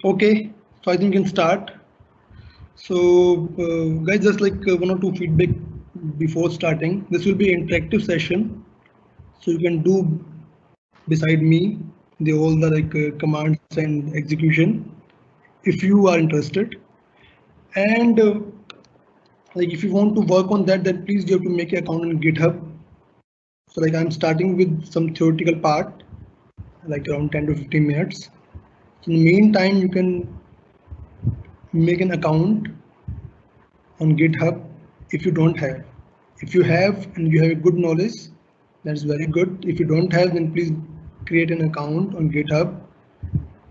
Okay, so I think we can start. So, guys, just like one or two feedback before starting. This will be an interactive session, so you can do beside me the all the commands and execution if you are interested. And if you want to work on that, then please you have to make an account on GitHub. So like I'm starting with some theoretical part, like around 10 to 15 minutes. In the meantime, you can make an account on GitHub if you don't have. If you have and you have a good knowledge, that's very good. If you don't have, then please create an account on GitHub.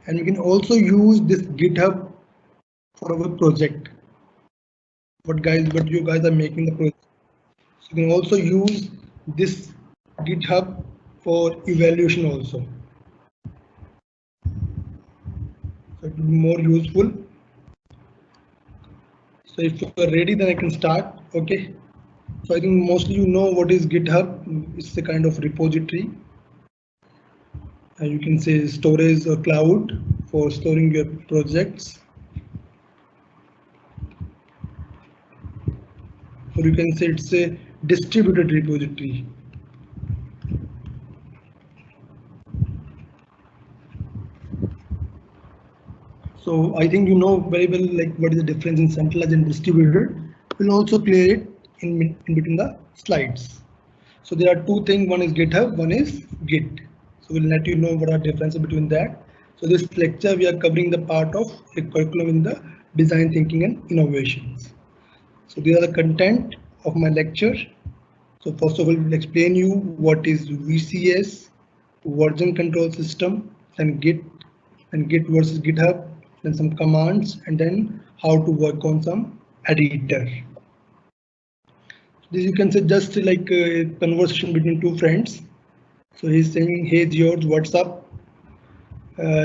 And we can also use this GitHub for our project. What you guys are making the project. So you can also use this GitHub for evaluation also. So it will be more useful. So if you are ready, then I can start. Okay. So I think mostly you know what is GitHub. It's a kind of repository. You can say storage or cloud for storing your projects. Or you can say it's a distributed repository. So I think you know very well like what is the difference in centralized and distributed. We'll also clear it in between the slides. So there are two things, one is GitHub, one is Git. So we'll let you know what are differences between that. So this lecture we are covering the part of a curriculum in the design thinking and innovations. So these are the content of my lecture. So first of all, we'll explain you what is VCS, version control system, and Git versus GitHub, then some commands, and then how to work on some editor. This you can say just like a conversation between two friends. So he's saying, "Hey George, what's up?"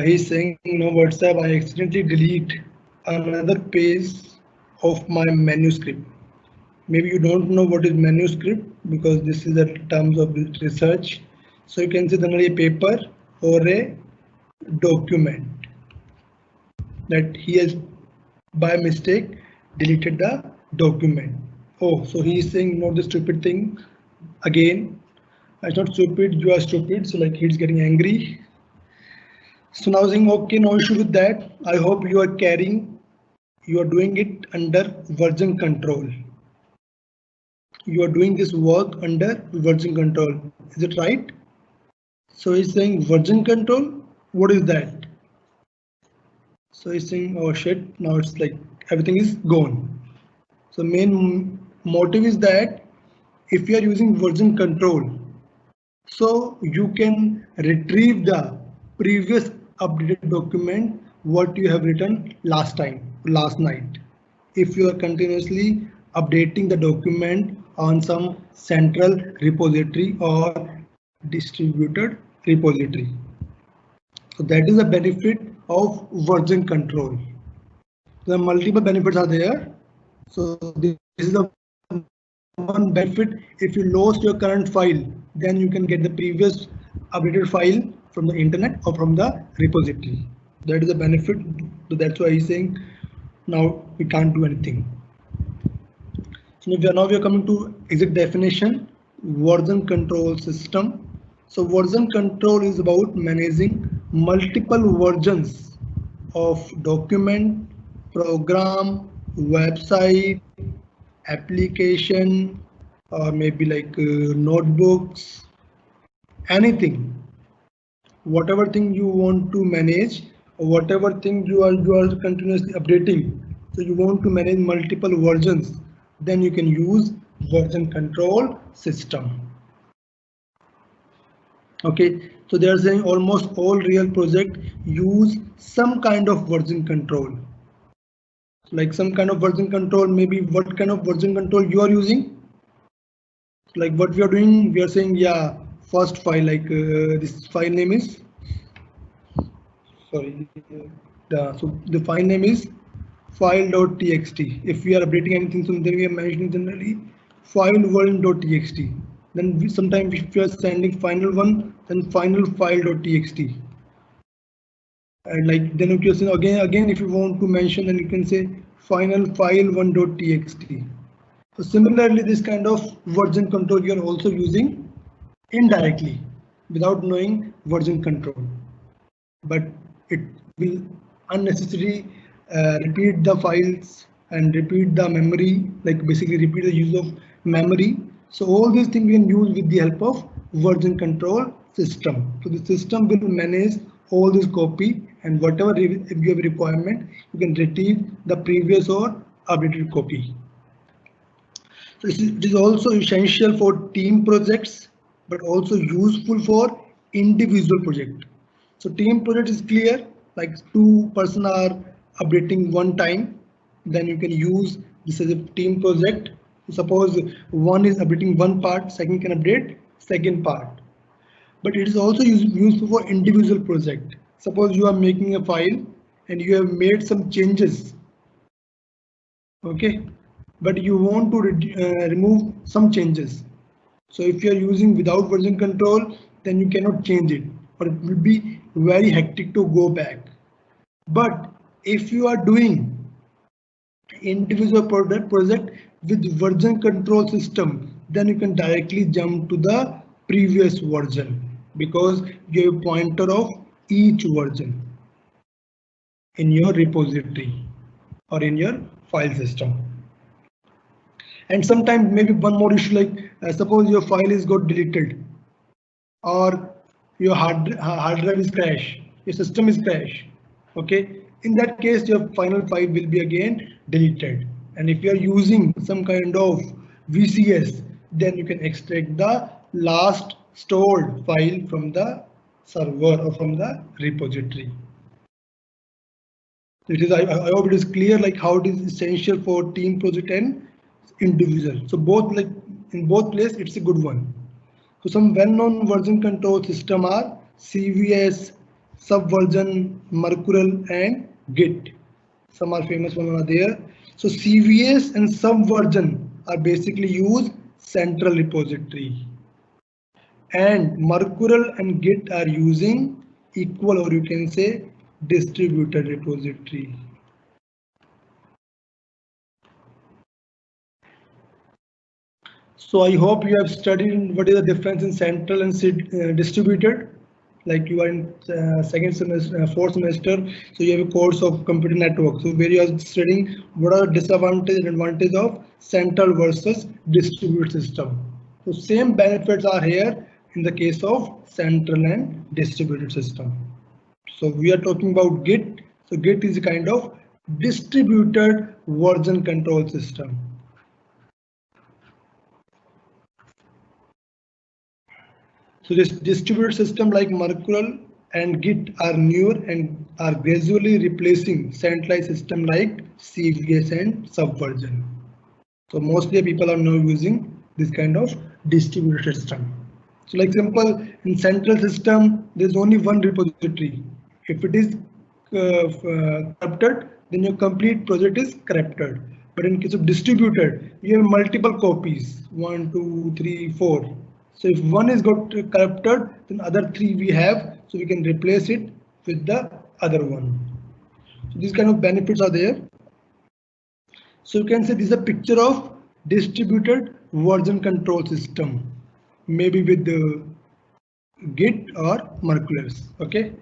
He's saying, "No, what's up? I accidentally delete another page of my manuscript." Maybe you don't know what is manuscript because this is the terms of research. So you can say generally a paper or a document that he has by mistake deleted the document. Oh, so he is saying not the stupid thing again. It's not stupid, you are stupid. So like he's getting angry. So now saying okay, no issue with that. I hope you are doing it under version control. You are doing this work under version control. Is it right? So he's saying version control. What is that? So he's saying, oh shit, now it's like everything is gone. So main motive is that if you are using version control, so you can retrieve the previous updated document what you have written last night. If you are continuously updating the document on some central repository or distributed repository. So that is the benefit of version control. The multiple benefits are there. So this is the one benefit. If you lost your current file, then you can get the previous updated file from the internet or from the repository. That is the benefit. So that's why he's saying now we can't do anything. So now we are coming to exact definition. Version control system. So version control is about managing multiple versions of document, program, website, application, or maybe like notebooks, anything. Whatever thing you want to manage, or whatever thing you are continuously updating. So you want to manage multiple versions, then you can use version control system. Okay, so they are saying almost all real projects use some kind of version control. Like some kind of version control, maybe what kind of version control you are using. Like what we are doing, we are saying, yeah, first file, like this file name is, sorry, so the file name is file.txt. If we are updating anything, so then we are mentioning generally file1.txt. Then sometimes if we are sending final one, then final file.txt. And like then you can say again if you want to mention, then you can say final file 1.txt. So similarly, this kind of version control you are also using indirectly without knowing version control, but it will unnecessarily repeat the files and repeat the memory, like basically repeat the use of memory. So all these things we can use with the help of version control system. So the system will manage all this copy, and whatever if you have a requirement, you can retrieve the previous or updated copy. So it is also essential for team projects, but also useful for individual project. So team project is clear, like two person are updating one time, then you can use this as a team project. Suppose one is updating one part, second can update second part. But it is also useful for individual project. Suppose you are making a file and you have made some changes, okay, but you want to remove some changes. So if you are using without version control, then you cannot change it, or it will be very hectic to go back. But if you are doing individual project with version control system, then you can directly jump to the previous version because you have a pointer of each version in your repository or in your file system. And sometimes maybe one more issue, like suppose your file is got deleted, or your hard drive is crashed, your system is crashed. Okay, in that case your final file will be again deleted. And if you are using some kind of VCS, then you can extract the last stored file from the server or from the repository. It is, I hope it is clear like how it is essential for team project and individual. So both, like in both places it's a good one. So some well-known version control system are CVS, Subversion, Mercurial, and Git. Some are famous ones are there. So CVS and Subversion are basically use central repository, and Mercurial and Git are using equal, or you can say distributed repository. So I hope you have studied what is the difference in central and distributed. Like you are in second semester, fourth semester, so you have a course of computer network. So where you are studying what are the disadvantages and advantages of central versus distributed system. So same benefits are here in the case of central and distributed system. So we are talking about Git. So Git is a kind of distributed version control system. So this distributed system like Mercurial and Git are newer and are gradually replacing centralized system like CVS and Subversion. So mostly people are now using this kind of distributed system. So like simple, in central system, there's only one repository. If it is corrupted, then your complete project is corrupted. But in case of distributed, you have multiple copies, 1, 2, 3, 4. So if one is got corrupted, then other 3 we have, so we can replace it with the other one. So these kind of benefits are there. So you can say this is a picture of distributed version control system, maybe with the Git or Mercurial. Okay.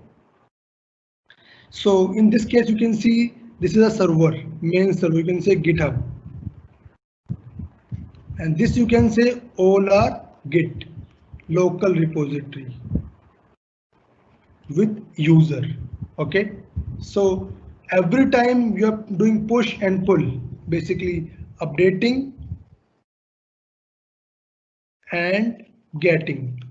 So in this case, you can see this is a server, main server. You can say GitHub, and this you can say all are Git, local repository with user. Okay. So every time you are doing push and pull, basically updating and getting.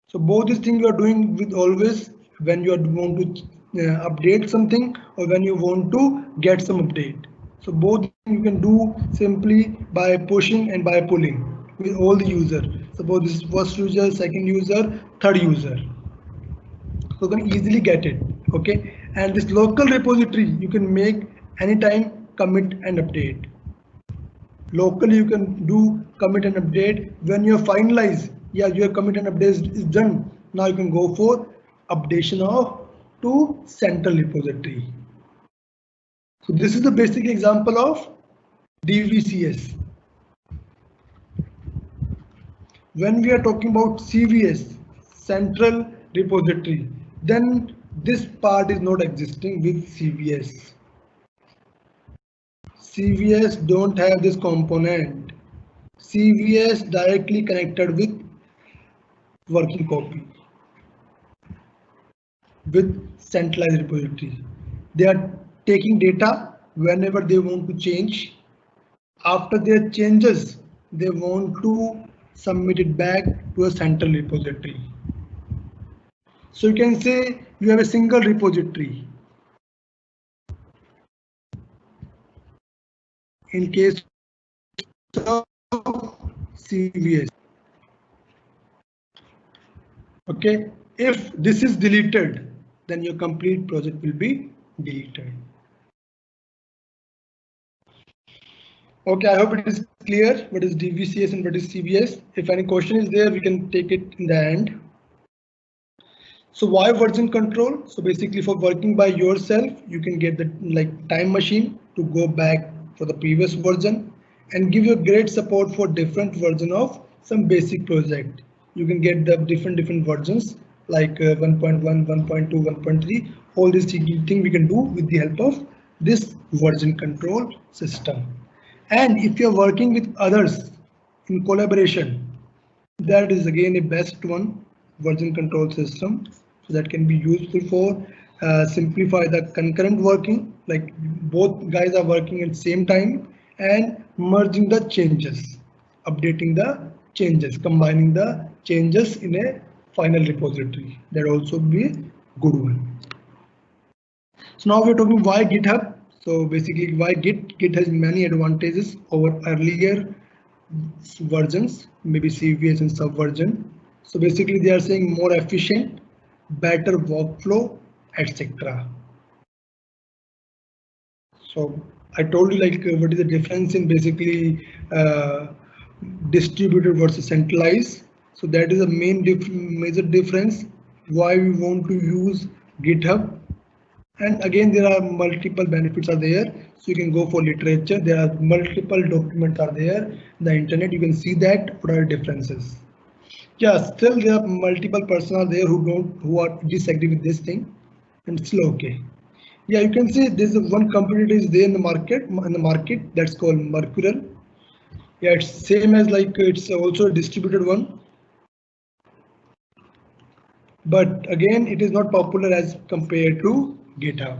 So both these things you are doing with always when you want to update something or when you want to get some update. So both you can do simply by pushing and by pulling with all the user. Suppose this is first user, second user, third user. So you can easily get it. Okay. And this local repository you can make anytime commit and update. Locally you can do commit and update when you finalize. Yeah, your commit and update is done. Now you can go for updation of to central repository. So this is the basic example of DVCS. When we are talking about CVS, central repository, then this part is not existing with CVS. CVS don't have this component. CVS directly connected with working copy, with centralized repository. They are taking data whenever they want to change. After their changes, they want to submit it back to a central repository. So you can say you have a single repository. In case of CVS. Okay, if this is deleted, then your complete project will be deleted. Okay, I hope it is clear what is DVCS and what is CVS. If any question is there, we can take it in the end. So why version control? So basically for working by yourself, you can get the time machine to go back for the previous version and give you great support for different version of some basic project. You can get the different versions like 1.1, 1.2, 1.3. All these thing we can do with the help of this version control system. And if you're working with others in collaboration, that is again a best one, version control system. So that can be useful for simplify the concurrent working, like both guys are working at the same time and merging the changes, updating the changes, combining the changes in a final repository. That also be a good one. So now we're talking why GitHub. So basically why Git has many advantages over earlier versions, maybe CVS and subversion. So basically they are saying more efficient, better workflow, etc. So I told you what is the difference in basically distributed versus centralized. So that is the major difference why we want to use GitHub. And again, there are multiple benefits are there. So you can go for literature. There are multiple documents are there. In the internet, you can see that what are differences. Yeah, still there are multiple persons are there who are disagree with this thing, and it's still okay. Yeah, you can see there's one company is there in the market that's called Mercurial. Yeah, it's same as it's also a distributed one. But again, it is not popular as compared to GitHub.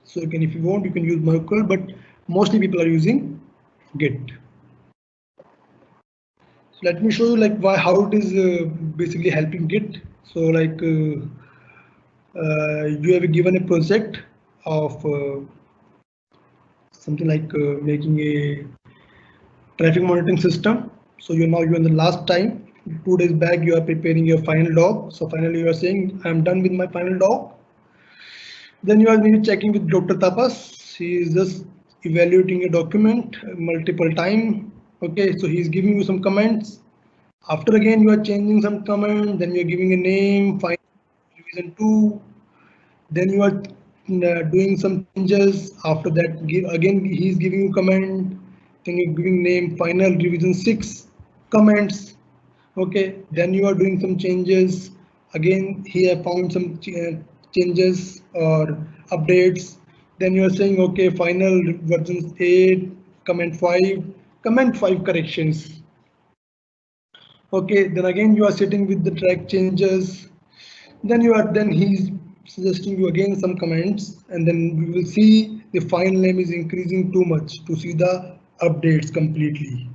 So you can, if you want, you can use Mercurial, but mostly people are using Git. So let me show you how it is basically helping Git. So you have given a project of something making a traffic monitoring system. So you're in the last time. 2 days back, you are preparing your final log. So finally, you are saying, I'm done with my final log. Then you are maybe checking with Dr. Tapas. He is just evaluating a document multiple time. Okay, so he's giving you some comments. After again, you are changing some comment. Then you're giving a name, final revision 2. Then you are doing some changes. After that, again he's giving you comment. Then you're giving name, final revision 6 comments. Okay, then you are doing some changes. Again, he have found some changes or updates. Then you are saying, okay, final version 8, comment 5 corrections. Okay, then again you are sitting with the track changes. Then he's suggesting you again some comments, and then we will see the file name is increasing too much to see the updates completely.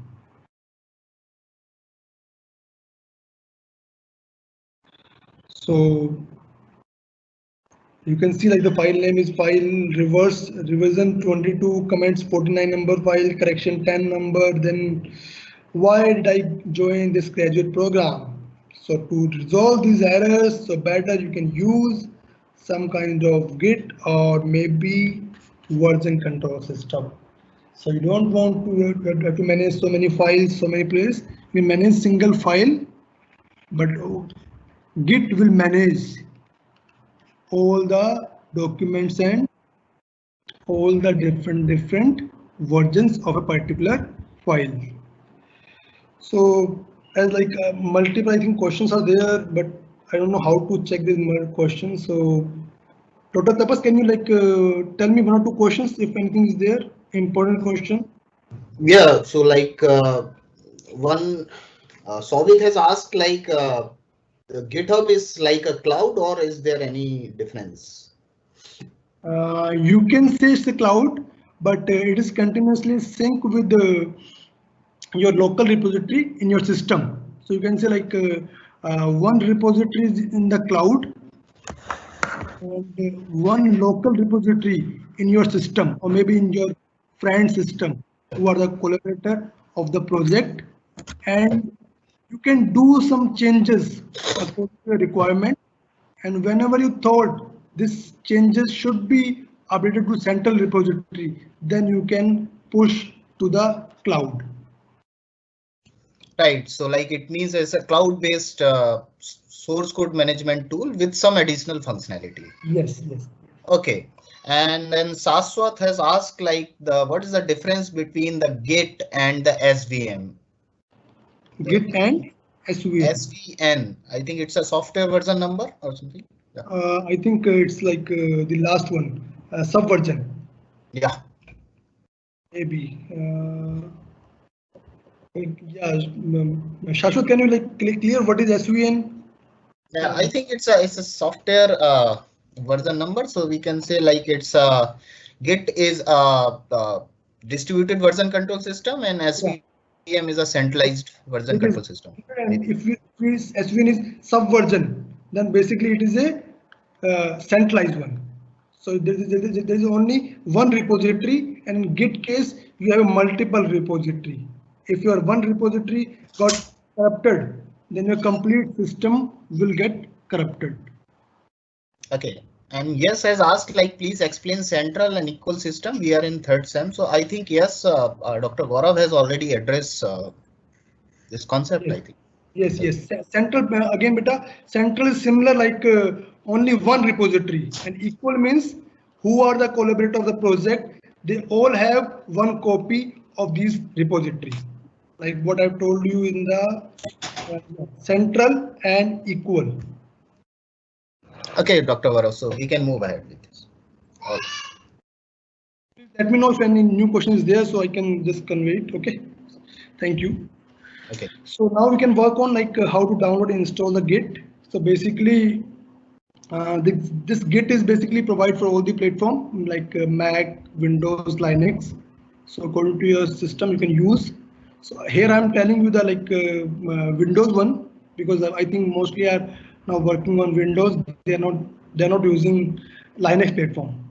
So you can see the file name is file revision 22 comments 49 number file correction 10 number. Then why did I join this graduate program? So to resolve these errors, so better you can use some kind of Git or maybe version control system. So you don't want to have to manage so many files, so many places. We manage single file, but Git will manage all the documents and all the different versions of a particular file. So as like multiple, I think questions are there, but I don't know how to check these questions. So Dr. Tapas, can you like tell me one or two questions if anything is there? Important question. Yeah, so like one Souvik has asked like GitHub is like a cloud or is there any difference? You can say it's a cloud, but it is continuously sync with your local repository in your system. So you can say like one repository is in the cloud and one local repository in your system or maybe in your friend system who are the collaborator of the project, and you can do some changes according to your requirement, and whenever you thought this changes should be updated to central repository, then you can push to the cloud. Right, so like it means it's a cloud-based source code management tool with some additional functionality. Yes, yes. Okay, and then Saswat has asked like what is the difference between the Git and the SVM? Git and SVN. SVN, I think it's a software version number or something. Yeah. I think it's like the last one, subversion. Yeah. Maybe. Yeah, Shashwat, can you like clear what is SVN? Yeah, I think it's a software version number, so we can say like it's Git is a distributed version control system and SVM is a centralized version It is, control system. and Maybe. if SVN is subversion, then basically it is a centralized one. So there is only one repository, and in Git case you have a multiple repository. If your one repository got corrupted, then your complete system will get corrupted. Okay. And yes has asked like please explain central and equal system. We are in third sem, so I think yes, Dr. Gaurav has already addressed this concept. Yes. I think. Yes, yes. Central again, beta. Central is similar like only one repository, and equal means who are the collaborator of the project. They all have one copy of these repository, like what I've told you in the central and equal. Okay, Dr. Gaurav, so we can move ahead with this. Let me know if any new question is there, so I can just convey it. Okay. Thank you. Okay. So now we can work on like how to download and install the Git. So basically, this Git is basically provide for all the platform like Mac, Windows, Linux. So according to your system, you can use. So here I'm telling you the like Windows one, because I think mostly are now working on Windows. They're not using Linux platform.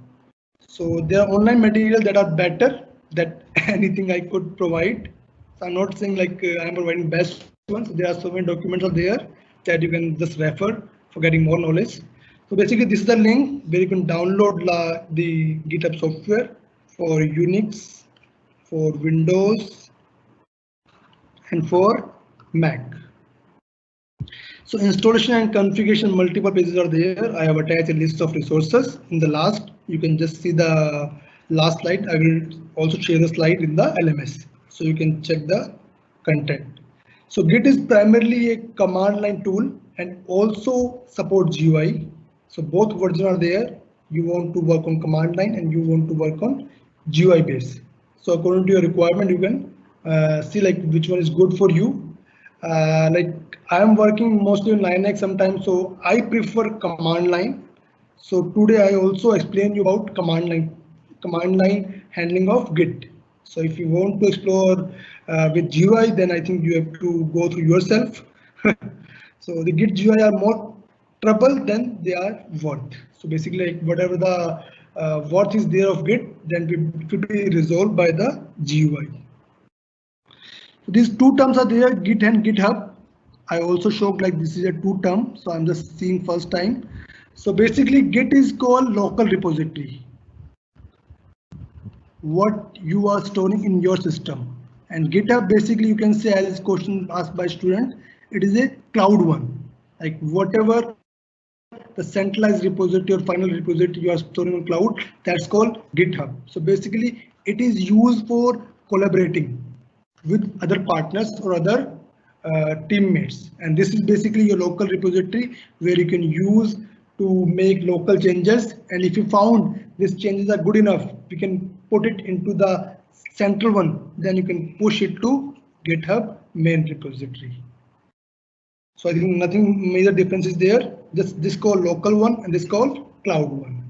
So there are online materials that are better that anything I could provide. So I'm not saying like I'm providing best ones. There are so many documents are there that you can just refer for getting more knowledge. So basically this is the link where you can download the GitHub software for Unix, for Windows, and for Mac. So installation and configuration, multiple pages are there. I have attached a list of resources in the last. You can just see the last slide. I will also share the slide in the LMS, so you can check the content. So Git is primarily a command line tool and also supports GUI. So both versions are there. You want to work on command line and you want to work on GUI base. So according to your requirement, you can see like which one is good for you. Like I am working mostly on Linux sometimes, so I prefer command line. So today I also explain you about command line handling of Git. So if you want to explore with GUI, then I think you have to go through yourself. So the Git GUI are more trouble than they are worth. So basically, like whatever the worth is there of Git, then it will be resolved by the GUI. So these two terms are there, Git and GitHub. I also showed like this is a two term, so I'm just seeing first time. So basically Git is called local repository, what you are storing in your system. And GitHub basically you can say, as question asked by student, it is a cloud one, like whatever the the centralized repository or final repository you are storing on cloud, that's called GitHub. So basically it is used for collaborating with other partners or other teammates, and this is basically your local repository where you can use to make local changes, and if you found these changes are good enough, you can put it into the central one, then you can push it to GitHub main repository. So I think nothing major difference is there, just this called local one and this called cloud one.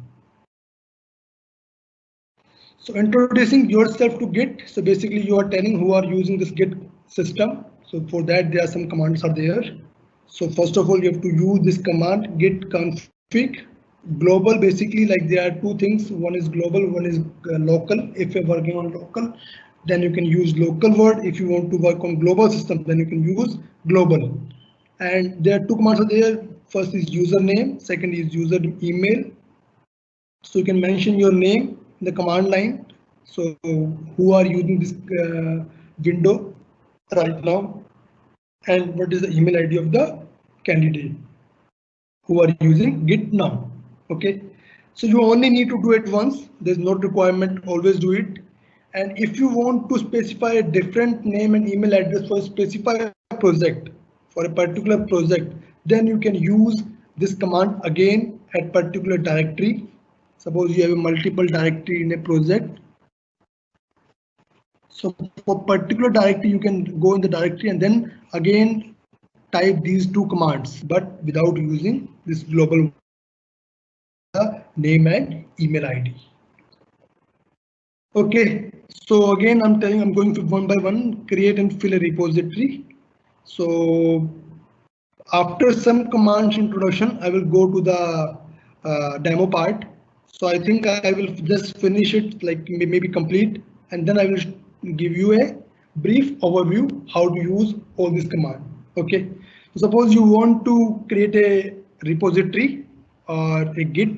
So introducing yourself to Git. So basically you are telling who are using this Git system. So for that there are some commands are there. So first of all you have to use this command git config. Global, basically like there are two things, one is global, one is local. If you're working on local, then you can use local word. If you want to work on global system, then you can use global. And there are two commands are there. First is username, second is user email. So you can mention your name in the command line. So who are using this window right now, and what is the email ID of the candidate who are using Git now. Okay, so you only need to do it once. There's no requirement, always do it. And if you want to specify a different name and email address for a specified project, for a particular project, then you can use this command again at particular directory. Suppose you have a multiple directory in a project. So for particular directory, you can go in the directory and then again type these two commands, but without using this global name and email ID. Okay, so again, I'm going to one by one create and fill a repository. So after some commands introduction, I will go to the demo part. So I think I will just finish it, like maybe complete, and then I will give you a brief overview how to use all this command. Okay, so suppose you want to create a repository or a Git,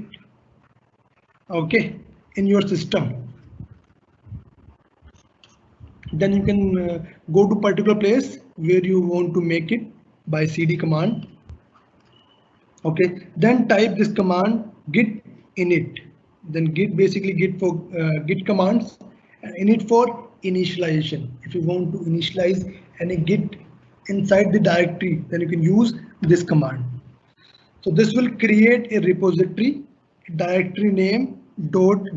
okay, in your system. Then you can go to particular place where you want to make it by cd command. Okay, then type this command git init. Then git, basically git for git commands, and init for initialization. If you want to initialize any git inside the directory, then you can use this command. So this will create a repository, directory name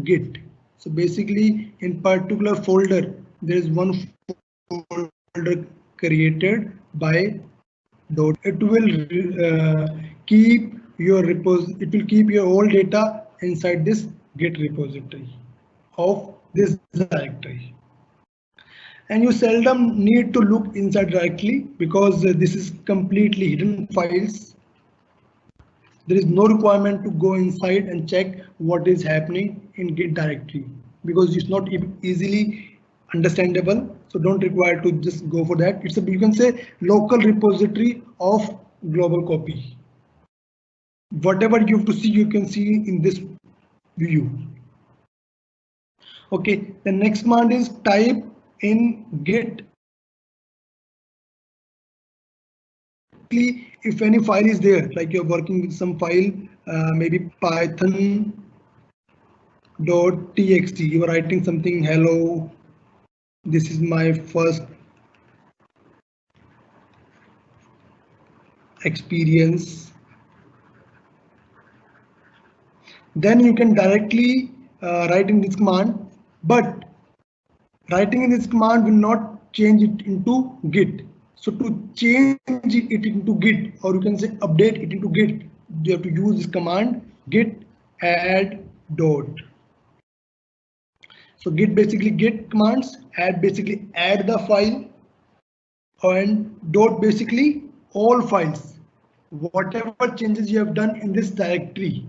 .git. So basically in particular folder, there is one folder created by dot. It will keep your it will keep your all data inside this Git repository of this directory. And you seldom need to look inside directly because this is completely hidden files. There is no requirement to go inside and check what is happening in Git directory because it's not easily understandable. So don't require to just go for that. It's a, you can say, local repository of global copy. Whatever you have to see, you can see in this view. Okay, the next command is type in git. If any file is there, like you're working with some file, maybe python.txt, you are writing something, hello, this is my first experience. Then you can directly write in this command, but writing in this command will not change it into Git. So to change it into Git, or you can say update it into Git, you have to use this command git add dot. So git basically git commands, add basically add the file, and dot basically all files. Whatever changes you have done in this directory,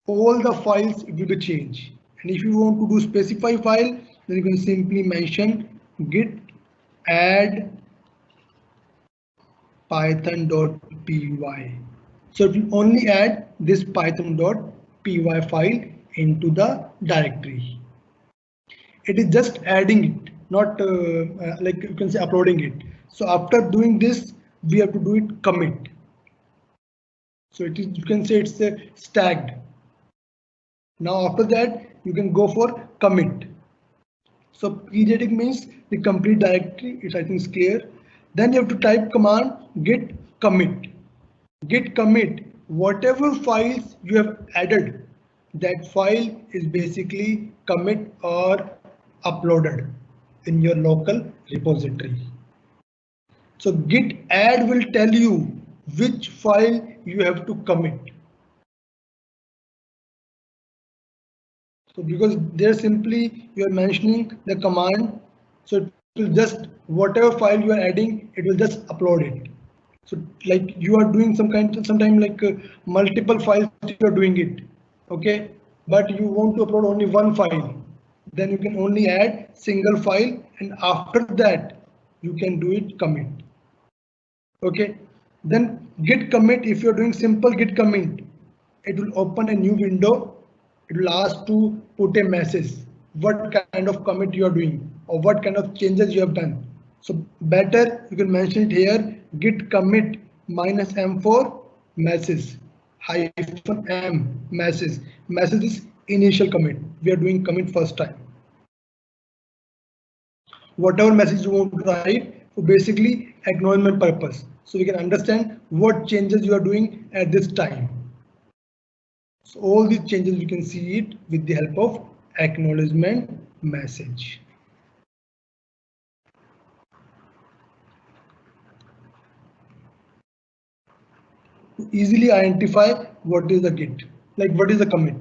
all the files it will be changed. And if you want to do specify file, then you can simply mention git add python.py. So it will only add this python.py file into the directory. It is just adding it, not like you can say uploading it. So after doing this, we have to do it commit. So it is, you can say it's stacked. Now after that, you can go for commit. So periodic means the complete directory, it I think is clear. Then you have to type command git commit. Git commit, whatever files you have added, that file is basically commit or uploaded in your local repository. So git add will tell you which file you have to commit. So because they're simply you are mentioning the command, so it will just whatever file you are adding, it will just upload it. So like you are doing sometime like multiple files you are doing it, okay, but you want to upload only one file, then you can only add single file, and after that you can do it commit. Okay, then git commit, if you're doing simple git commit, it will open a new window. It will ask to put a message, what kind of commit you are doing or what kind of changes you have done. So better you can mention it here, git commit -m4 message -m message. Message is initial commit. We are doing commit first time. Whatever message you want to write for basically acknowledgement purpose, so we can understand what changes you are doing at this time. So all these changes we can see it with the help of acknowledgement message. To easily identify what is the git, like what is the commit.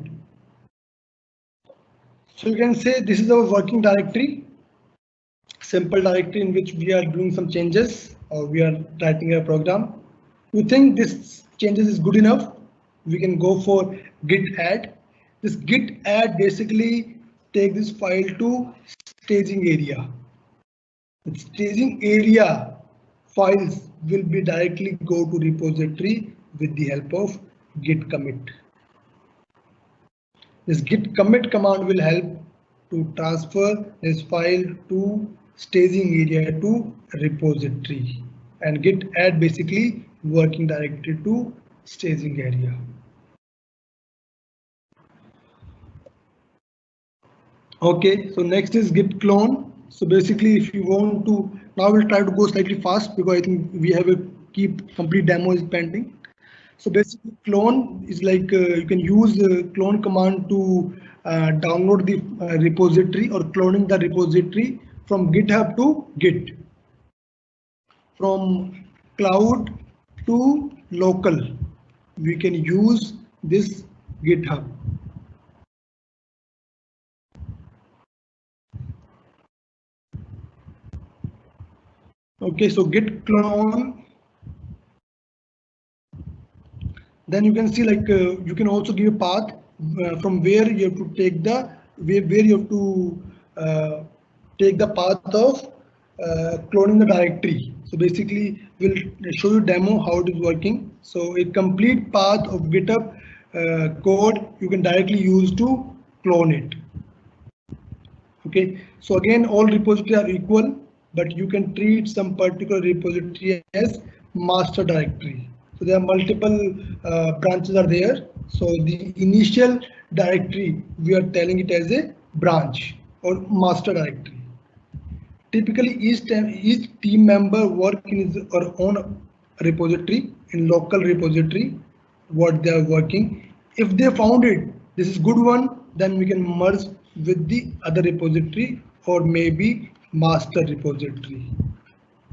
So you can say this is our working directory, simple directory in which we are doing some changes or we are writing a program. You think this changes is good enough? We can go for git add. This git add basically take this file to staging area. The staging area files will be directly go to repository with the help of git commit. This git commit command will help to transfer this file to staging area to repository, and git add basically working directory to staging area. Okay, so next is git clone. So basically if you want to, now we'll try to go slightly fast because I think we have a complete demo is pending. So basically clone is like you can use clone command to download the repository or cloning the repository from GitHub to Git, from cloud to local. We can use this GitHub. Okay, so git clone. Then you can see like you can also give a path from where you have to take the where you have to take the path of cloning the directory. So basically we'll show you demo how it is working. So a complete path of GitHub code you can directly use to clone it. Okay, so again all repositories are equal, but you can treat some particular repository as master directory. So there are multiple branches are there. So the initial directory we are telling it as a branch or master directory. Typically each team member work in his or own repository, in local repository what they are working. If they found it, this is good one, then we can merge with the other repository or maybe master repository.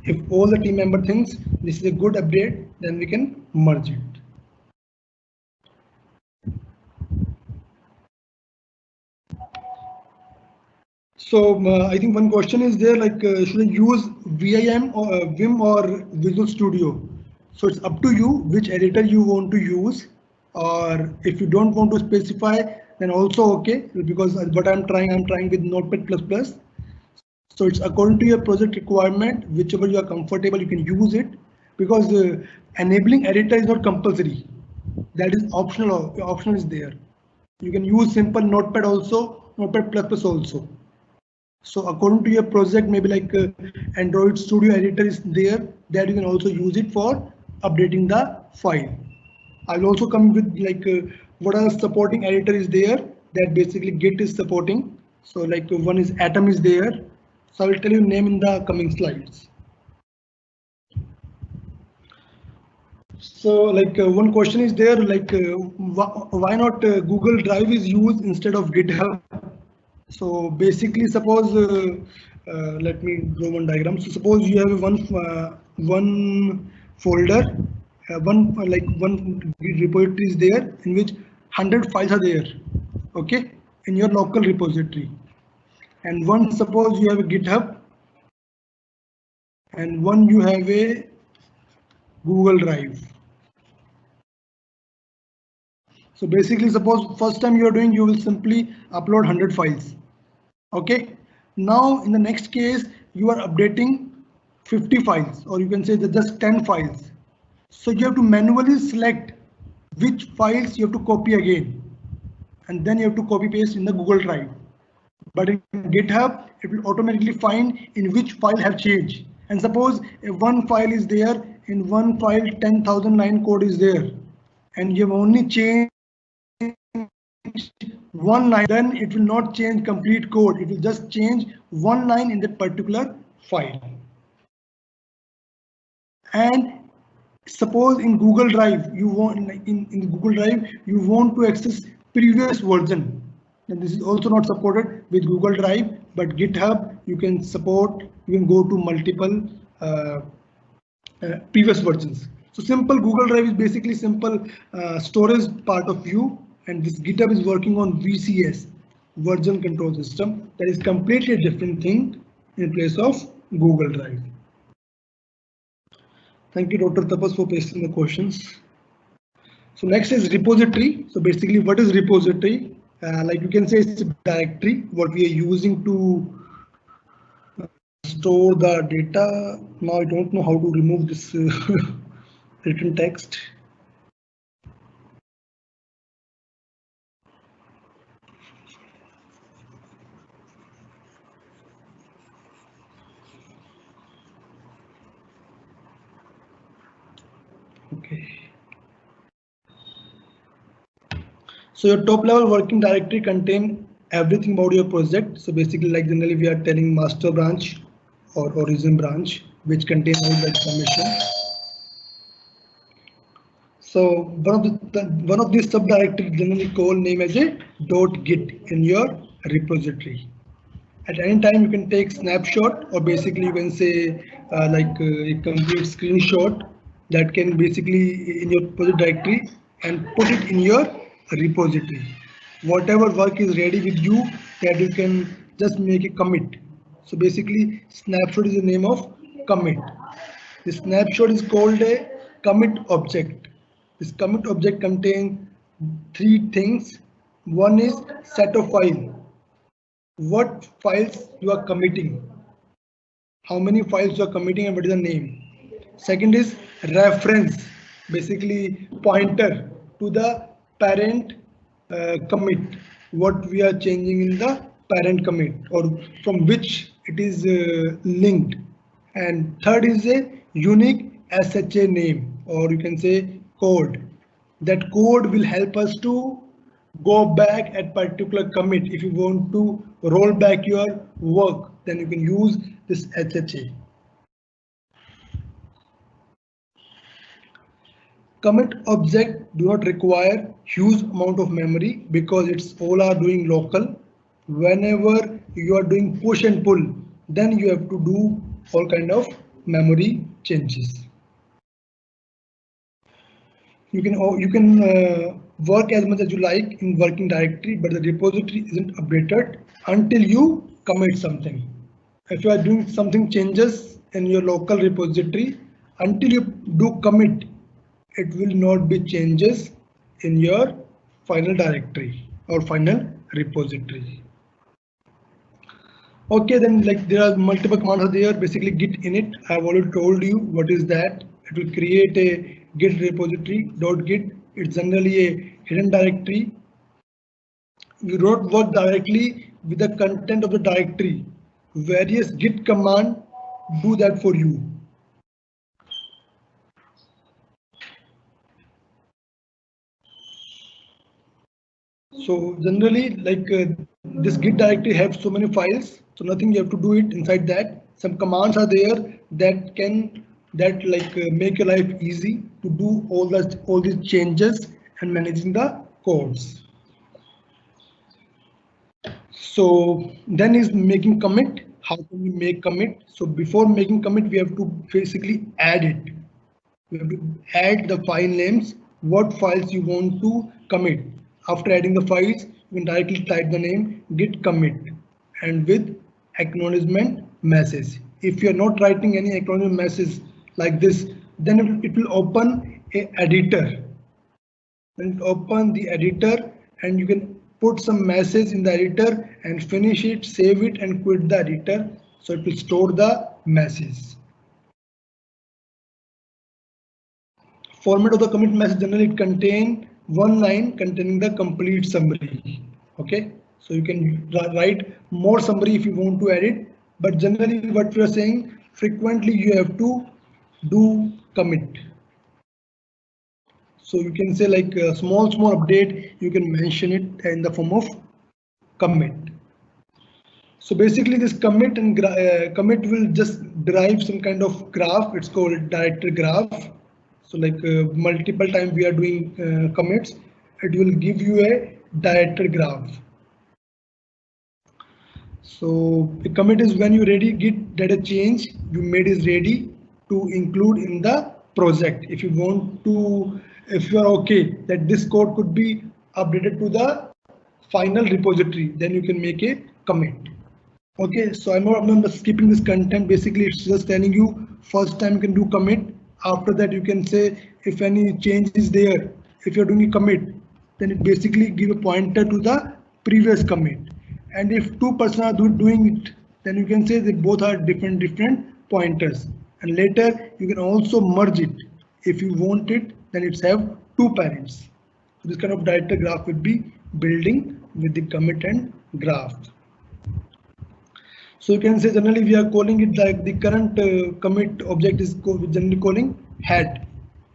If all the team member thinks this is a good update, then we can merge it. So I think one question is there, like should I use Vim or Visual Studio? So it's up to you which editor you want to use, or if you don't want to specify, then also okay, because what I'm trying with Notepad++. So it's according to your project requirement, whichever you are comfortable, you can use it, because enabling editor is not compulsory. That is optional. Optional is there. You can use simple Notepad also, Notepad++ also. So according to your project, maybe like Android Studio editor is there, that you can also use it for updating the file. I will also come with like what are the supporting editor is there that basically Git is supporting. So like one is Atom is there. So I will tell you name in the coming slides. So like one question is there like why not Google Drive is used instead of GitHub? So basically suppose let me draw one diagram. So suppose you have one folder, one repository is there in which 100 files are there, okay, in your local repository, and one suppose you have a GitHub and one you have a Google Drive. So basically suppose first time you are doing, you will simply upload 100 files. Okay. Now in the next case, you are updating 50 files, or you can say that just 10 files. So you have to manually select which files you have to copy again, and then you have to copy paste in the Google Drive. But in GitHub, it will automatically find in which file have changed. And suppose if one file is there, in one file 10,000 line code is there, and you have only changed one line, then it will not change complete code. It will just change one line in that particular file. And suppose in Google Drive, you want in Google Drive, you want to access previous version. And this is also not supported with Google Drive, but GitHub, you can support, you can go to multiple previous versions. So simple Google Drive is basically simple storage part of you, and this GitHub is working on VCS, version control system. That is completely a different thing in place of Google Drive. Thank you, Dr. Tapas, for pasting the questions. So next is repository. So basically, what is repository? Like you can say it's a directory, what we are using to store the data. Now I don't know how to remove this written text. Okay. So your top level working directory contain everything about your project. So basically, like generally we are telling master branch or origin branch, which contains all the information. So one of these subdirectories generally called name as a .git in your repository. At any time you can take snapshot, or basically you can say a complete screenshot that can basically in your project directory and put it in your repository. Whatever work is ready with you, that you can just make a commit. So basically snapshot is the name of commit. The snapshot is called a commit object. This commit object contains three things. One is set of file. What files you are committing, how many files you are committing, and what is the name. Second is reference, basically pointer to the parent commit, what we are changing in the parent commit or from which it is linked. And third is a unique SHA name, or you can say code. That code will help us to go back at particular commit. If you want to roll back your work, then you can use this SHA. Commit object do not require huge amount of memory because it's all are doing local. Whenever you are doing push and pull, then you have to do all kind of memory changes. You can work as much as you like in working directory, but the repository isn't updated until you commit something. If you are doing something changes in your local repository, until you do commit, it will not be changes in your final directory or final repository. Okay, then like there are multiple commands there. Basically git init, I've already told you what is that. It will create a git repository .git. It's generally a hidden directory. You don't work directly with the content of the directory. Various git command do that for you. So generally, like this Git directory have so many files, so nothing you have to do it inside that. Some commands are there that can make your life easy to do all these changes and managing the codes. So then is making commit. How can we make commit? So before making commit, we have to basically add it. We have to add the file names, what files you want to commit. After adding the files, you can directly type the name git commit and with acknowledgement message. If you are not writing any acknowledgement message like this, then it will open a editor. Then open the editor and you can put some message in the editor and finish it, save it and quit the editor. So it will store the message. Format of the commit message generally it contain one line containing the complete summary. Okay, so you can write more summary if you want to edit, but generally what we are saying frequently you have to do commit. So you can say like a small update, you can mention it in the form of commit. So basically this commit and commit will just derive some kind of graph. It's called directory graph. So like multiple times we are doing commits, it will give you a directory graph. So a commit is when you ready git that a change you made is ready to include in the project. If you want to, if you are okay that this code could be updated to the final repository, then you can make a commit. Okay, so I'm not skipping this content. Basically, it's just telling you first time you can do commit. After that, you can say if any change is there. If you're doing a commit, then it basically give a pointer to the previous commit. And if two persons are doing it, then you can say they both are different pointers. And later you can also merge it. If you want it, then it's have two parents. So this kind of directory graph will be building with the commit and graph. So you can say generally we are calling it like the current commit object is generally calling head,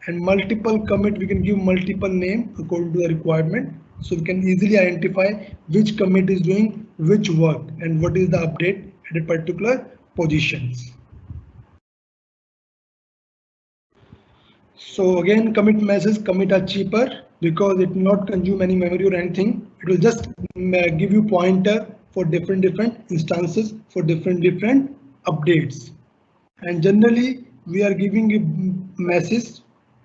and multiple commit we can give multiple name according to the requirement. So we can easily identify which commit is doing which work and what is the update at a particular positions. So again, commit message commit are cheaper because it will not consume any memory or anything. It will just give you pointer for different instances for different updates. And generally we are giving a message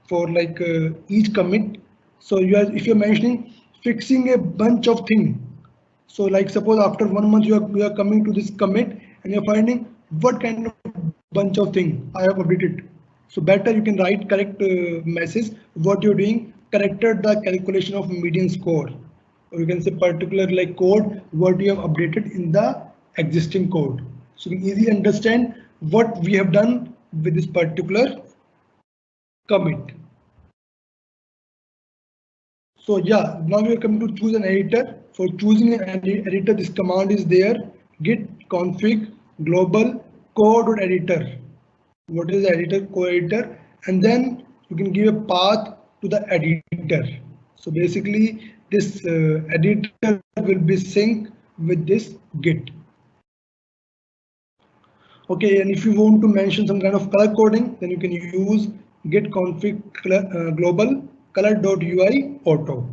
for like each commit. So if you're mentioning fixing a bunch of things. So like suppose after 1 month you are coming to this commit and you're finding what kind of bunch of things I have updated. So better you can write correct message what you're doing, corrected the calculation of median score, or you can say particular like code what you have updated in the existing code. So we easily understand what we have done with this particular commit. So yeah, now we are coming to choose an editor. For choosing an editor, this command is there: git config global code.editor. What is the editor? Co-editor, and then you can give a path to the editor. So basically, this editor will be synced with this git. Okay, and if you want to mention some kind of color coding, then you can use git config global color.ui auto.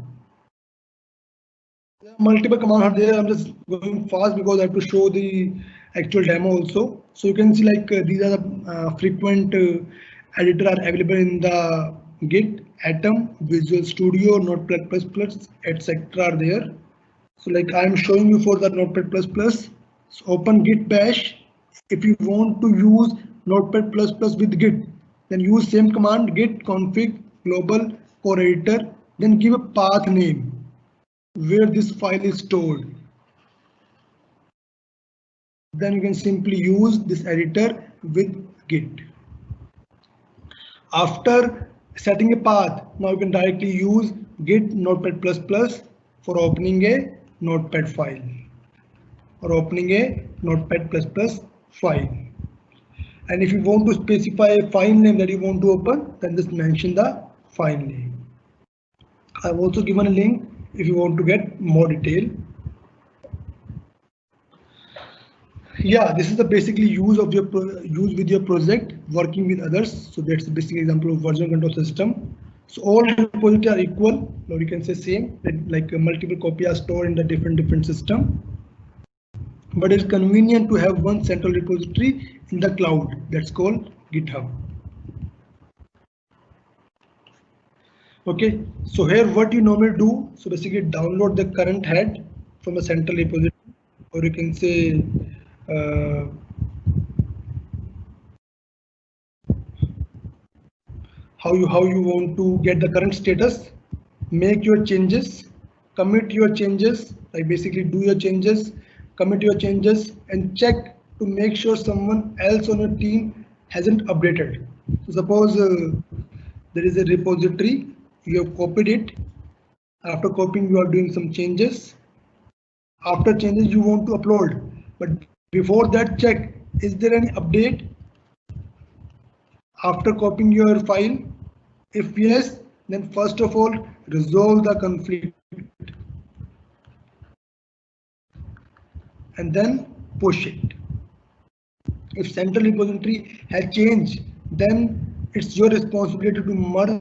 Multiple commands are there. I'm just going fast because I have to show the actual demo also. So you can see like these are the frequent editor are available in the Git, Atom, Visual Studio, Notepad++, etc. are there. So like I'm showing you for the Notepad++. So open Git Bash. If you want to use Notepad++ with Git, then use same command git config global core editor. Then give a path name where this file is stored. Then you can simply use this editor with Git. After setting a path, now you can directly use git notepad++ for opening a notepad file or opening a notepad++ file. And if you want to specify a file name that you want to open, then just mention the file name. I've also given a link if you want to get more detail. Yeah, this is the basically use of your use with your project working with others. So that's the basic example of version control system. So all repositories are equal, or you can say same, like multiple copies are stored in the different system. But it's convenient to have one central repository in the cloud. That's called GitHub. Okay, so here what you normally do, so basically download the current head from a central repository, or you can say how you want to get the current status, make your changes, commit your changes, like basically do your changes, commit your changes, and check to make sure someone else on your team hasn't updated. So suppose there is a repository, you have copied it. After copying, you are doing some changes. After changes, you want to upload, but before that, check, is there any update after copying your file? If yes, then first of all, resolve the conflict and then push it. If central repository has changed, then it's your responsibility to merge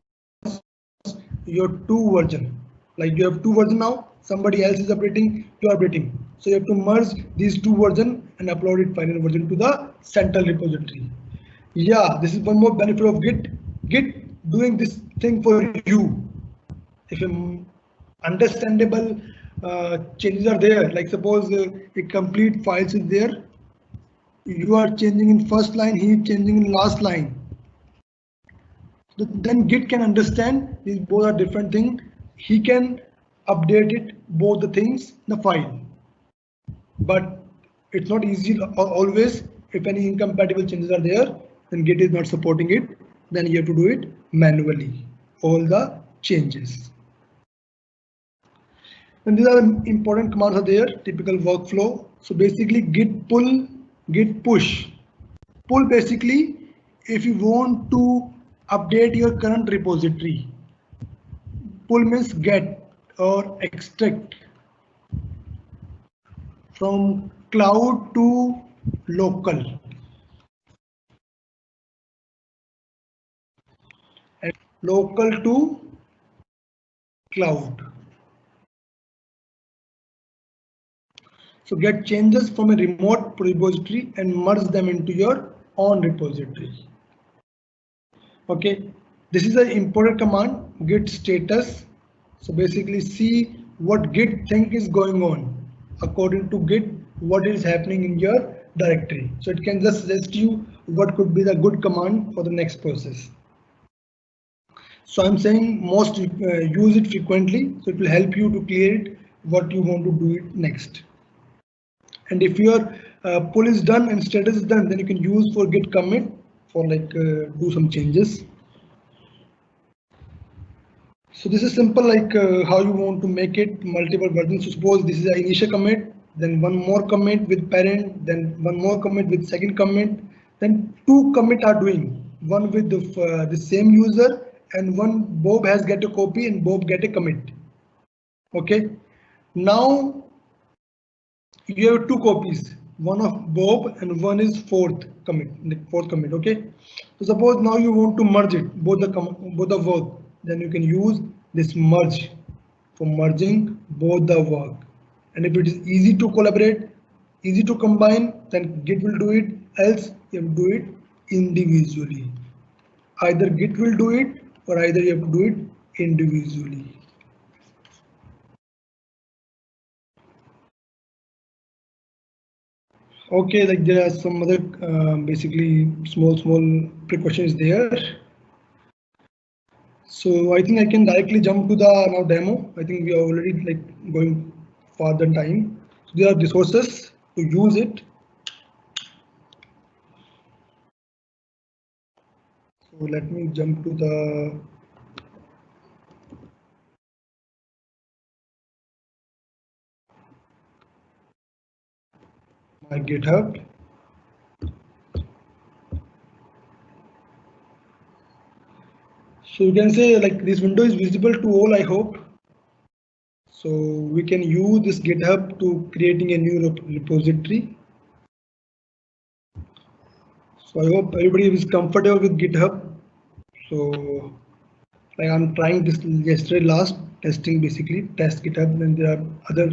your two version. Like you have two version now, somebody else is updating, you are updating. So you have to merge these two version and upload it final version to the central repository. Yeah, this is one more benefit of Git. Git doing this thing for you. If understandable changes are there, like suppose a complete files is there, you are changing in first line, he is changing in last line. Then Git can understand these both are different things. He can update it both the things in the file. But it's not easy always. If any incompatible changes are there, then Git is not supporting it. Then you have to do it manually. All the changes. And these are important commands are there. Typical workflow. So basically, Git pull, Git push. Pull basically, if you want to update your current repository. Pull means get or extract from cloud to local. And local to cloud. So get changes from a remote repository and merge them into your own repository. Okay, this is an important command, git status. So basically see what Git think is going on. According to Git, what is happening in your directory. So it can just suggest you what could be the good command for the next process. So I'm saying most use it frequently. So it will help you to clear it what you want to do it next. And if your pull is done and status is done, then you can use for git commit for like do some changes. So this is simple, like how you want to make it multiple versions. So suppose this is an initial commit, then one more commit with parent, then one more commit with second commit, then two commit are doing, one with the same user and one Bob has get a copy and Bob get a commit. Okay, now you have two copies, one of Bob and one is fourth commit. Okay, so suppose now you want to merge it, both the work, then you can use this merge for merging both the work. And if it is easy to collaborate, easy to combine, then Git will do it, else you have to do it individually. Either Git will do it or either you have to do it individually. Okay, like there are some other basically small precautions there. So I think I can directly jump to the now demo. I think we are already like going farther than time. So there are resources to use it. So let me jump to the my GitHub. So you can say like this window is visible to all, I hope. So we can use this GitHub to creating a new repository. So I hope everybody is comfortable with GitHub. So like I'm trying this yesterday last testing, basically test GitHub, and there are other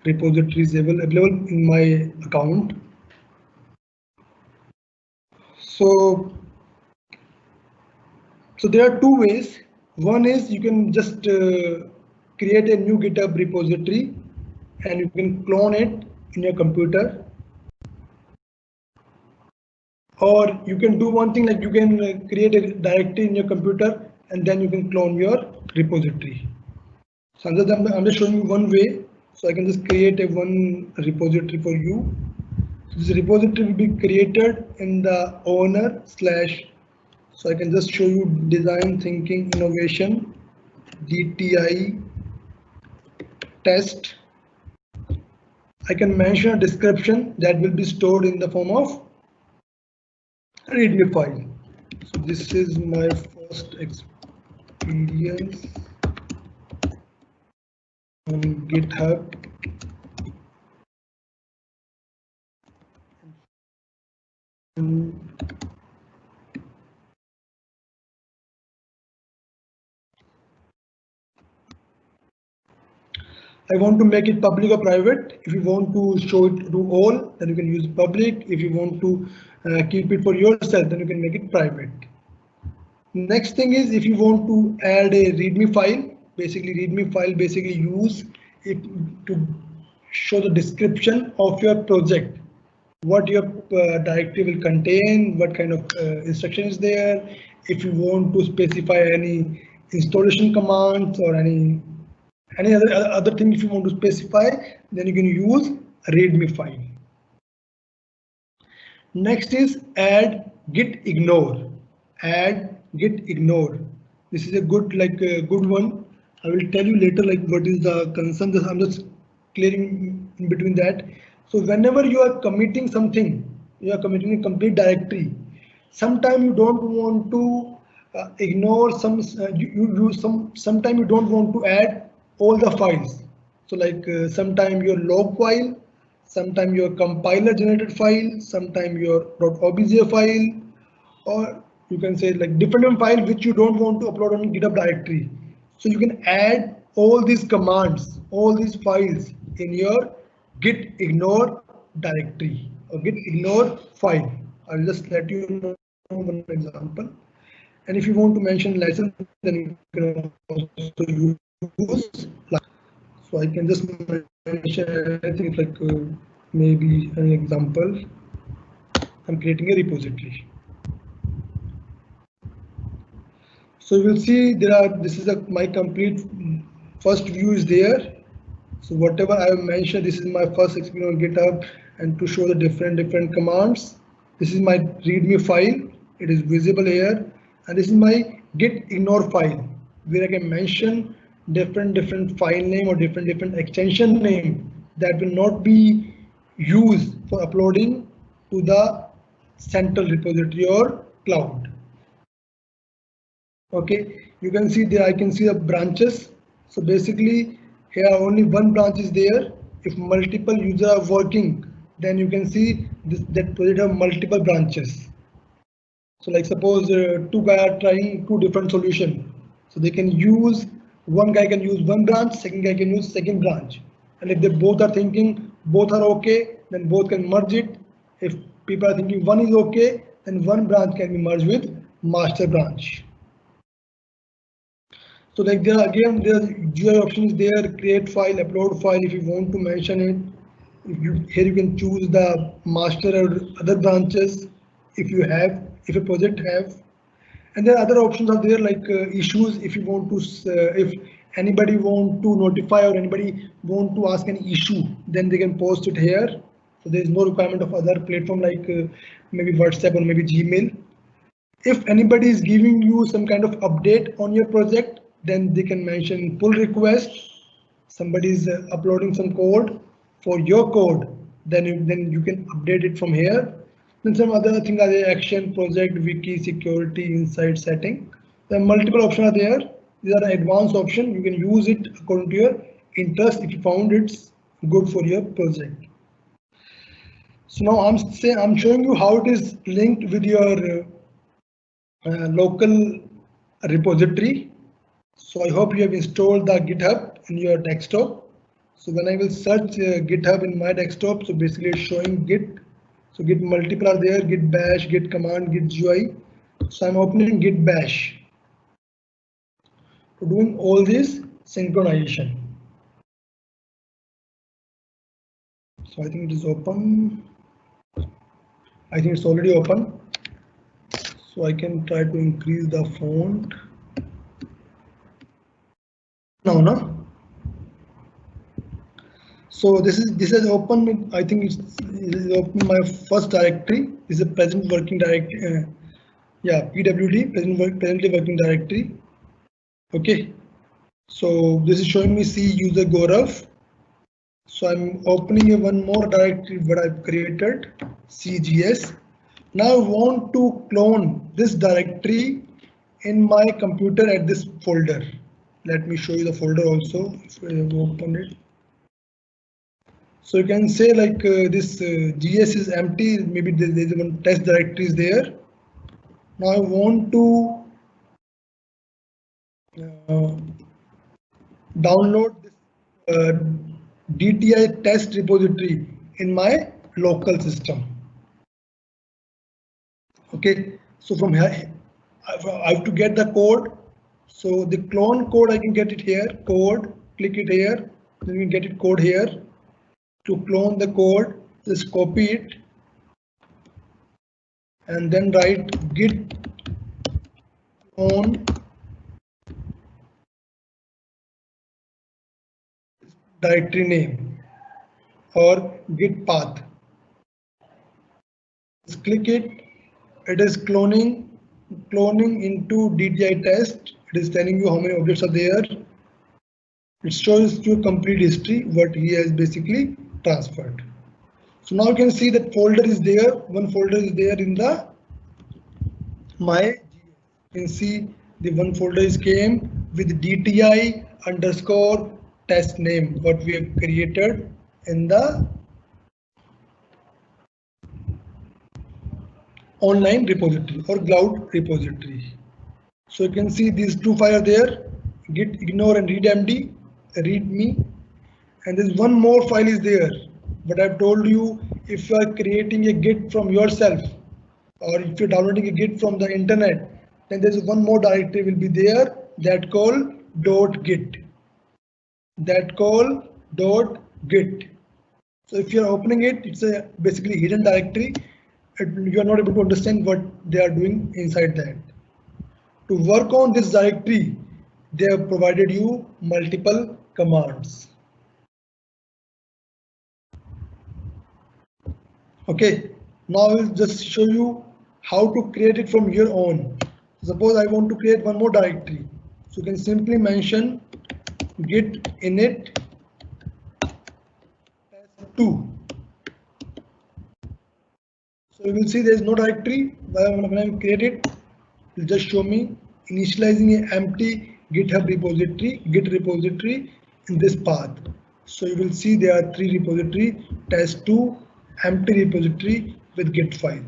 repositories available in my account. So there are two ways. One is you can just create a new GitHub repository and you can clone it in your computer. Or you can do one thing, like you can create a directory in your computer and then you can clone your repository. So I'm just showing you one way. So I can just create a one repository for you. So this repository will be created in the owner / so I can just show you design thinking innovation DTI test. I can mention a description that will be stored in the form of README file. So this is my first experience on GitHub. I want to make it public or private. If you want to show it to all, then you can use public. If you want to keep it for yourself, then you can make it private. Next thing is, if you want to add a README file, basically use it to show the description of your project, what your directory will contain, what kind of instruction is there. If you want to specify any installation commands or any other thing, if you want to specify, then you can use a README file. Next is add git ignore. Add git ignore. This is a good one. I will tell you later like what is the concern. I'm just clearing in between that. So whenever you are committing something, you are committing a complete directory. Sometimes you don't want to ignore some. Sometimes you don't want to add all the files. So like sometime your log file, sometime your compiler generated file, sometime your .obj file, or you can say like different file which you don't want to upload on GitHub directory. So you can add all these commands, all these files in your git ignore directory or git ignore file. I'll just let you know one example. And if you want to mention license, then you can also use. So I can just mention anything like maybe an example. I'm creating a repository. So you will see this is my complete first view is there. So whatever I have mentioned, this is my first experience on GitHub, and to show the different commands. This is my README file. It is visible here, and this is my git ignore file where I can mention different file name or different extension name that will not be used for uploading to the central repository or cloud. Okay, you can see there, I can see the branches. So basically here only one branch is there. If multiple users are working, then you can see that project have multiple branches. So like suppose two guys are trying two different solutions. So they can use, one guy can use one branch, second guy can use second branch. And if they both are thinking both are okay, then both can merge it. If people are thinking one is okay, then one branch can be merged with master branch. So like there again, the GUI option is there, create file, upload file if you want to mention it. Here you can choose the master or other branches if a project have. And then other options are there like issues if you want to, if anybody want to notify or anybody want to ask any issue, then they can post it here. So there is no requirement of other platform like maybe WhatsApp or maybe Gmail. If anybody is giving you some kind of update on your project, then they can mention pull request. Somebody is uploading some code for your code, then you can update it from here. Then some other things are there, action, project, wiki, security, insight, setting. There are multiple options are there. These are advanced options. You can use it according to your interest if you found it's good for your project. So now I'm showing you how it is linked with your local repository. So I hope you have installed the GitHub in your desktop. So when I will search GitHub in my desktop, so basically it's showing Git. So Git multiple are there, Git bash, Git command, Git GUI. So I'm opening Git bash. So doing all this synchronization. So I think it is open. I think it's already open. So I can try to increase the font. No. So this is open. I think it is open my first directory. This is a present working directory. Yeah, PWD presently working directory. Okay. So this is showing me C user Gaurav. So I'm opening one more directory what I've created, CGS. Now I want to clone this directory in my computer at this folder. Let me show you the folder also. If I open it. So you can say like this GS is empty. Maybe there's one test directory is there. Now I want to download this DTI test repository in my local system. Okay, so from here I have to get the code. So the clone code I can get it here. Code, click it here. Then we get it code here. To clone the code, just copy it and then write git clone directory name or git path. Just click it. It is cloning into DTI test. It is telling you how many objects are there. It shows you complete history, what he has basically transferred. So now you can see that folder is there. One folder is there in the my. You can see the one folder is came with DTI underscore test name, what we have created in the online repository or cloud repository. So you can see these two files are there, git ignore and readmd, readme, and there's one more file is there. But I've told you, if you are creating a git from yourself or if you're downloading a git from the internet, then there's one more directory will be there that called .git. That called .git. So if you're opening it, it's a basically hidden directory. You are not able to understand what they are doing inside that. To work on this directory, they have provided you multiple commands. Okay, now I will just show you how to create it from your own. Suppose I want to create one more directory. So you can simply mention git init test2. So you will see there is no directory. When I create it, it will just show me initializing an empty GitHub repository, Git repository in this path. So you will see there are three repositories, test2, empty repository with Git file.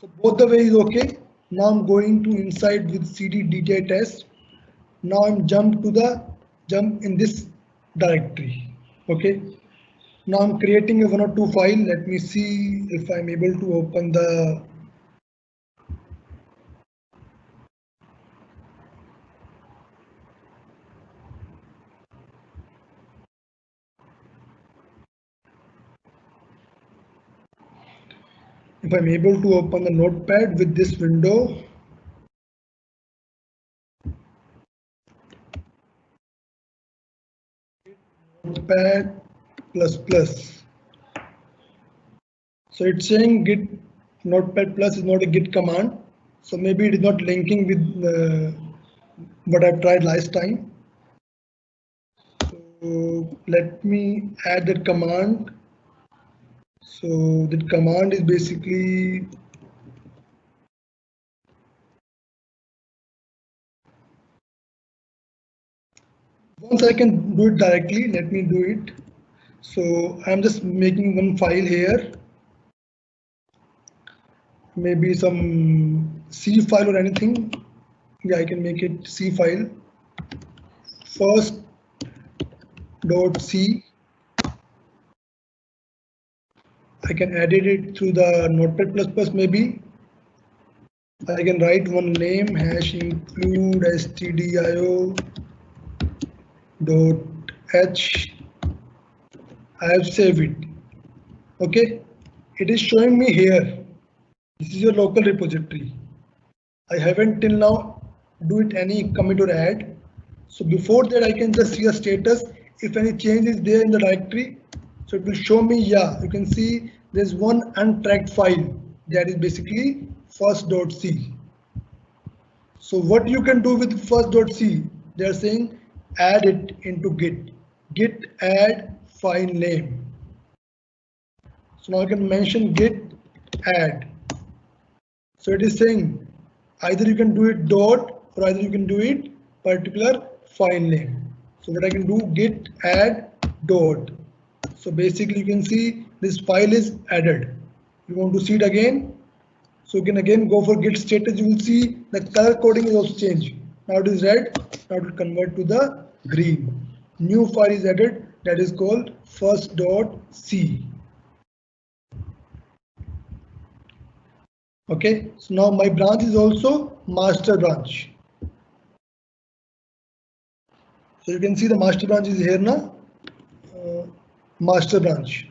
So both the way is okay. Now I'm going to inside with cd DTI test. Now I'm jump in this directory. Okay. Now I'm creating a 1 or 2 file. Let me see if I'm able to open the if I'm able to open the notepad with this window. Notepad ++. So it's saying git notepad+ is not a git command. So maybe it is not linking with what I've tried last time. So let me add that command. So that command is basically Once I can do it directly, let me do it. So I'm just making one file here, maybe some C file or anything. Yeah, I can make it C file. First dot C. I can edit it through the Notepad++ maybe. I can write one name hash include stdio dot h. I have saved it. Okay, it is showing me here. This is your local repository. I haven't till now do it any commit or add. So before that I can just see a status if any change is there in the directory. So it will show me, yeah, you can see there's one untracked file that is basically first.c. So what you can do with first.c, they are saying add it into Git. Git add file name. So now I can mention Git add. So it is saying either you can do it dot or either you can do it particular file name. So what I can do, Git add dot. So basically you can see this file is added. You want to see it again? So you can again go for Git status. You will see the color coding is also changed. Now it is red. Now it will convert to the green. New file is added that is called first.c. Okay, so now my branch is also master branch. So you can see the master branch is here now. Master branch.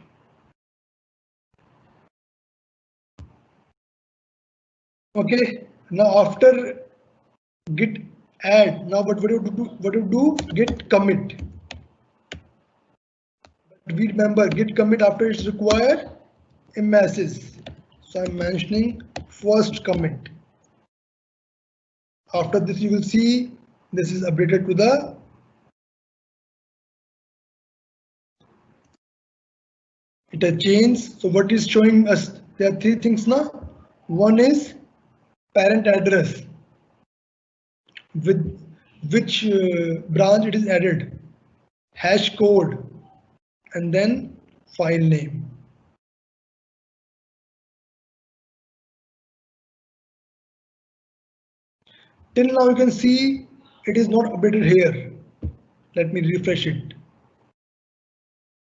Okay, now after git add, now what you do? What you do? Git commit. But we remember git commit after it's required a message. So I'm mentioning first commit. After this, you will see this is updated to the it has changed. So what is showing us? There are three things now. One is parent address with which branch it is added, hash code, and then file name. Till now you can see it is not updated here. Let me refresh it.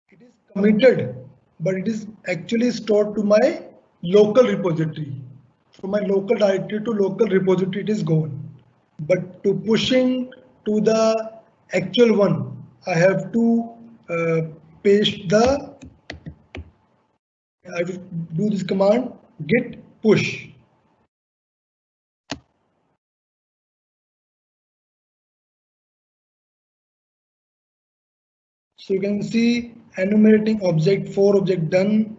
It is committed, but it is actually stored to my local repository. From my local directory to local repository it is gone. But to pushing to the actual one, I have to paste the, I will do this command git push. So you can see enumerating object 4 object done,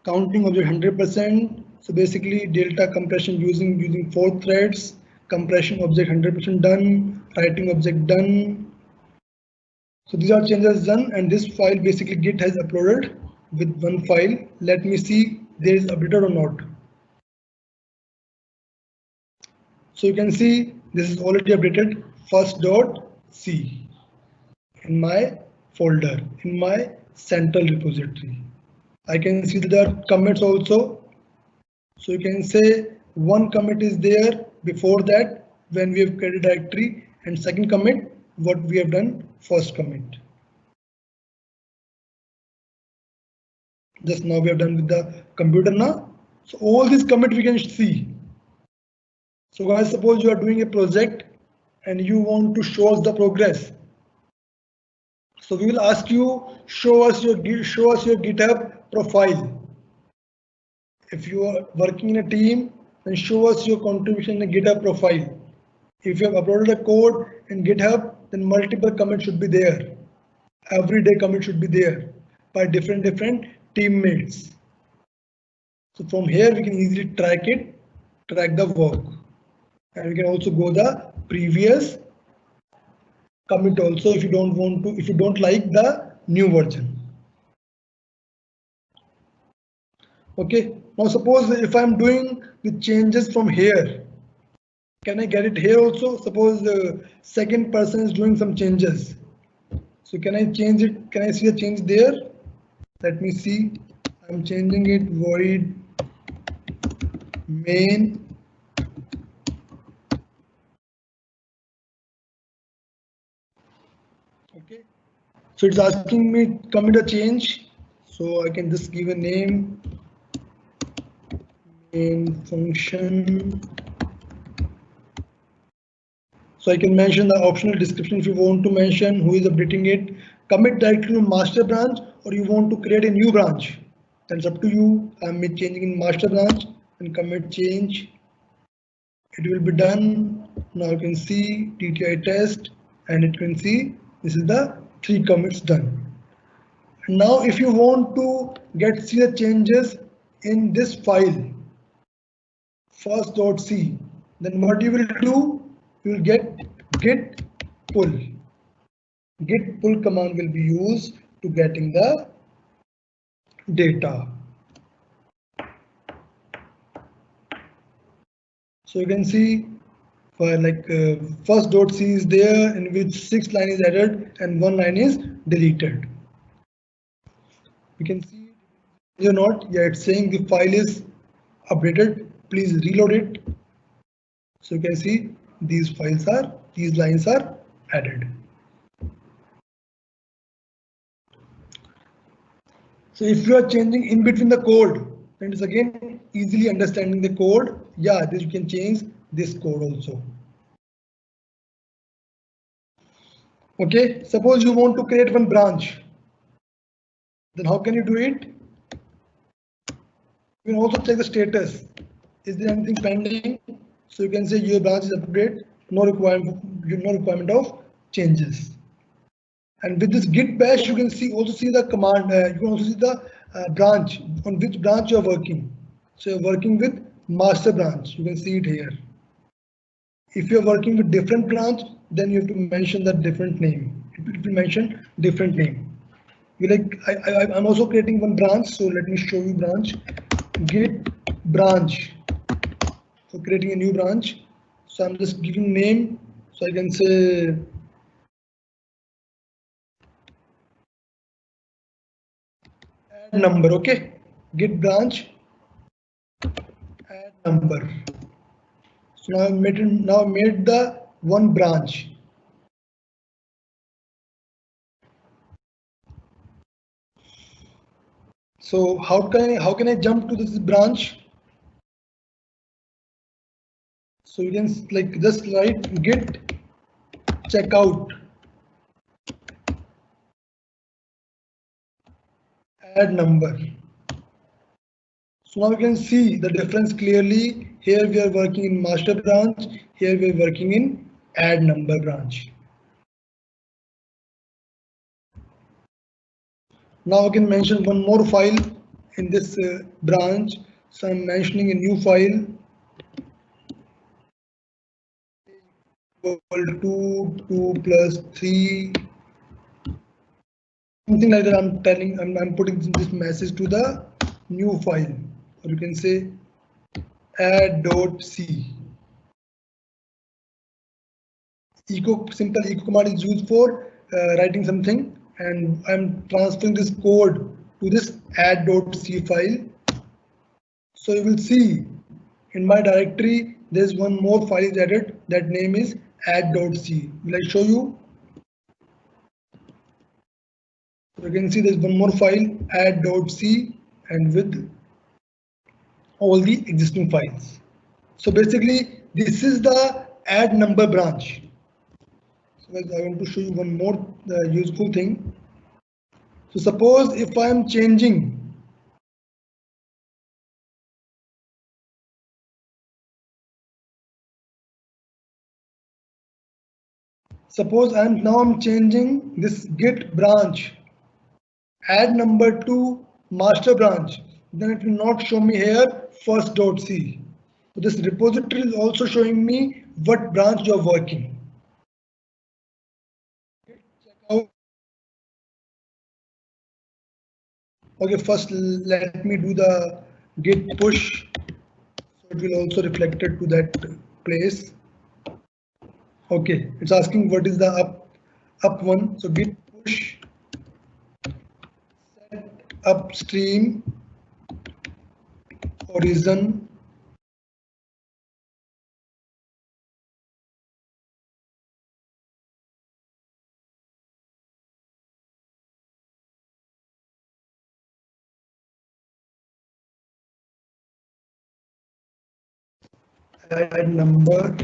counting object 100%. So basically delta compression using 4 threads, compression object 100% done, writing object done. So these are changes done, and this file basically Git has uploaded with one file. Let me see there is updated or not. So you can see this is already updated first.c in my folder, in my central repository. I can see that there are commits also. So you can say one commit is there before that when we have created directory, and second commit what we have done first commit. Just now we have done with the computer now. So all these commit we can see. So guys, suppose you are doing a project and you want to show us the progress. So we will ask you, show us your GitHub profile. If you are working in a team, then show us your contribution in a GitHub profile. If you have uploaded a code in GitHub, then multiple commits should be there. Every day commit should be there by different teammates. So from here we can easily track the work, and we can also go the previous commit also if you don't like the new version. Okay, now suppose if I'm doing the changes from here, can I get it here also? Suppose the second person is doing some changes. So can I change it? Can I see a change there? Let me see. I'm changing it void main. Okay. So it's asking me commit a change. So I can just give a name, main function. So I can mention the optional description if you want to mention who is updating it. Commit directly to master branch, or you want to create a new branch. That's up to you. I'm changing in master branch and commit change. It will be done. Now you can see TTI test, and it can see this is the 3 commits done. Now if you want to see the changes in this file first.c, then what you will do, you will get git pull. Git pull command will be used to getting the data. So you can see for like first.c is there, in which 6 line is added and 1 line is deleted. You can see or not, yeah, it's saying the file is updated. Please reload it. So you can see these lines are added. So if you are changing in between the code, then it's again easily understanding the code. Yeah, this you can change this code also. Okay, suppose you want to create one branch. Then how can you do it? You can also check the status. Is there anything pending? So you can say your branch is updated, no requirement of changes. And with this git bash, you can also see the command. You can also see the branch, on which branch you are working. So you're working with master branch. You can see it here. If you're working with different branch, then you have to mention that different name. It will mention different name. I'm also creating one branch. So let me show you branch. Git branch. So creating a new branch. So I'm just giving name. So I can say add number. Okay, git branch add number. So now I made the one branch. So how can I jump to this branch? So you can like just write git checkout add number. So now you can see the difference clearly. Here we are working in master branch. Here we are working in add number branch. Now I can mention one more file in this branch. So I'm mentioning a new file equal to 2 plus 3, something like that. I'm putting this message to the new file, or you can say add.c. Simple echo command is used for writing something, and I'm transferring this code to this add.c file. So you will see in my directory there's one more file is added. That name is add.c. Will I show you? So you can see there's one more file add.c, and with all the existing files. So basically this is the add number branch. So I want to show you one more useful thing. So suppose if I am changing I'm changing this git branch add number to master branch, then it will not show me here first.c. So this repository is also showing me what branch you're working. Okay, first let me do the git push, so it will also reflected to that place. Okay, it's asking what is the up one. So git push set upstream origin add number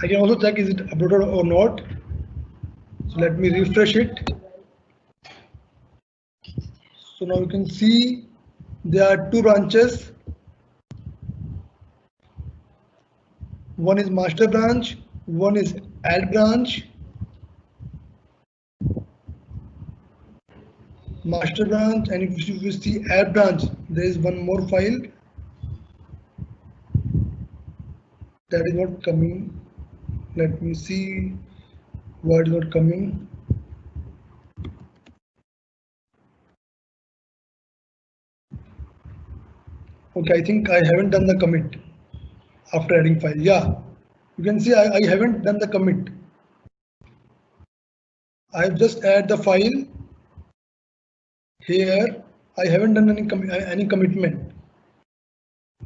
I can also check is it uploaded or not. So let me refresh it. So now you can see there are two branches. One is master branch, one is add branch. Master branch, and if you see add branch, there is one more file that is not coming. Let me see why it is not coming. Okay, I think I haven't done the commit after adding file. Yeah, you can see I haven't done the commit. I have just add the file here. I haven't done any commitment.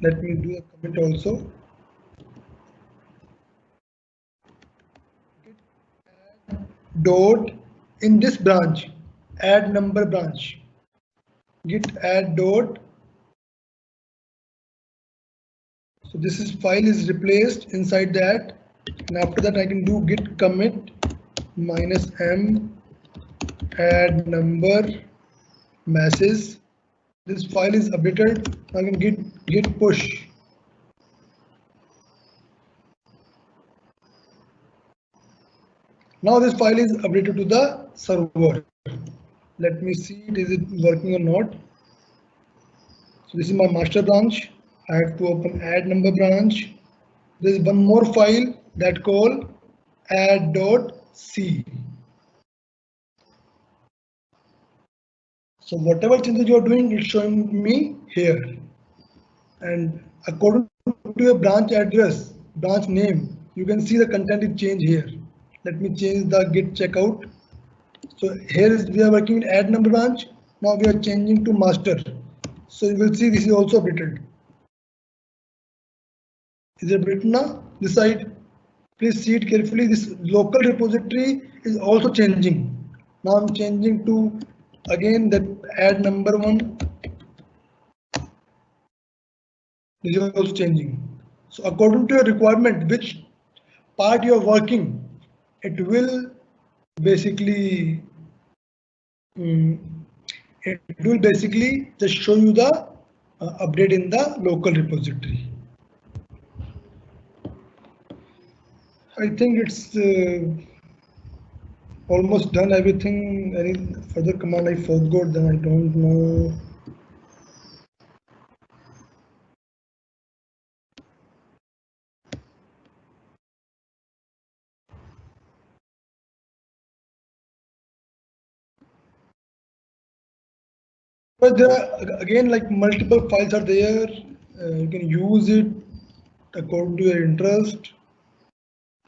Let me do a commit also. Dot in this branch, add number branch. Git add dot. So this is file is replaced inside that, and after that I can do git commit -m add number message. This file is updated. I can git push. Now this file is updated to the server. Let me see is it working or not. So this is my master branch. I have to open add number branch. There is one more file that called add.c. So whatever changes you are doing, it's showing me here. And according to your branch address, branch name, you can see the content is changed here. Let me change the git checkout. So here is we are working in add number branch. Now we are changing to master. So you will see this is also updated. Is it written now? This side, please see it carefully. This local repository is also changing. Now I'm changing to again that add number one. This is also changing. So according to your requirement, which part you are working, it will basically just show you the update in the local repository. I think it's almost done everything. Any further command I forgot, then I don't know. But there are again like multiple files are there. You can use it according to your interest.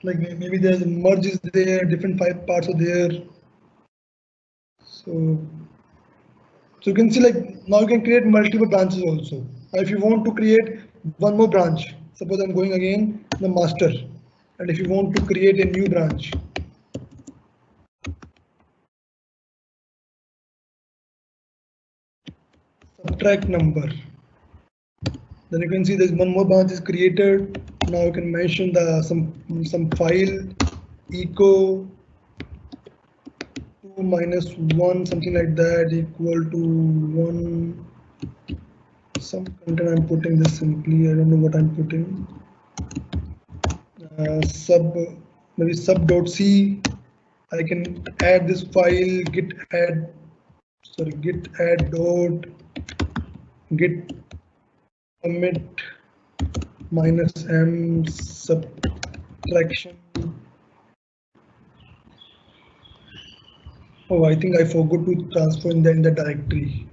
Like maybe there's merge is there, different file parts are there. So you can see like now you can create multiple branches also. Now if you want to create one more branch, suppose I'm going again the master, and if you want to create a new branch, subtract number, then you can see there's one more branch is created. Now you can mention the some file echo 2 minus 1 something like that equal to 1. Some content I'm putting this simply. I don't know what I'm putting. Maybe sub.c. I can add this file git add dot git commit -m subtraction. Oh, I think I forgot to transfer in the directory.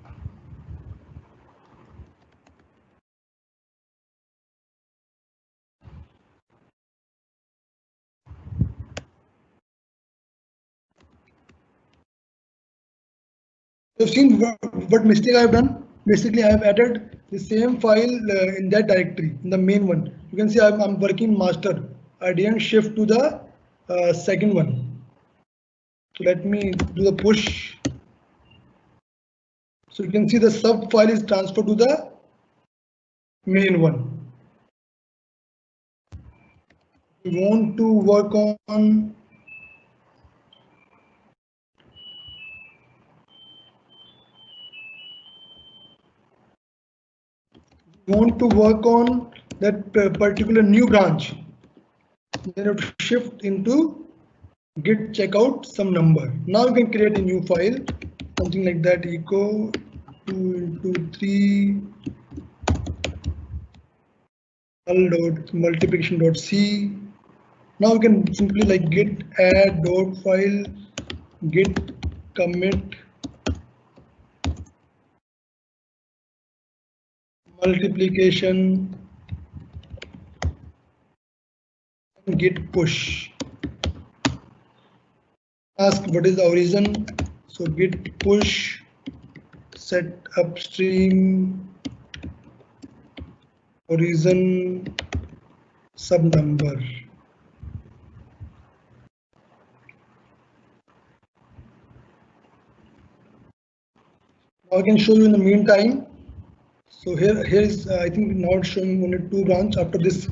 You've seen what mistake I've done. Basically, I have added the same file in that directory, in the main one. You can see I'm working master. I didn't shift to the second one. So let me do the push. So you can see the sub file is transferred to the main one. We want to work on that particular new branch. Then you have to shift into git checkout some number. Now you can create a new file, something like that, echo 2 into 3 multiplication.c. Now you can simply like git add dot file git commit multiplication git push. Ask what is the origin. So git push set upstream origin sub number. Now I can show you in the meantime. So here is I think now it's showing only 2 branch. After this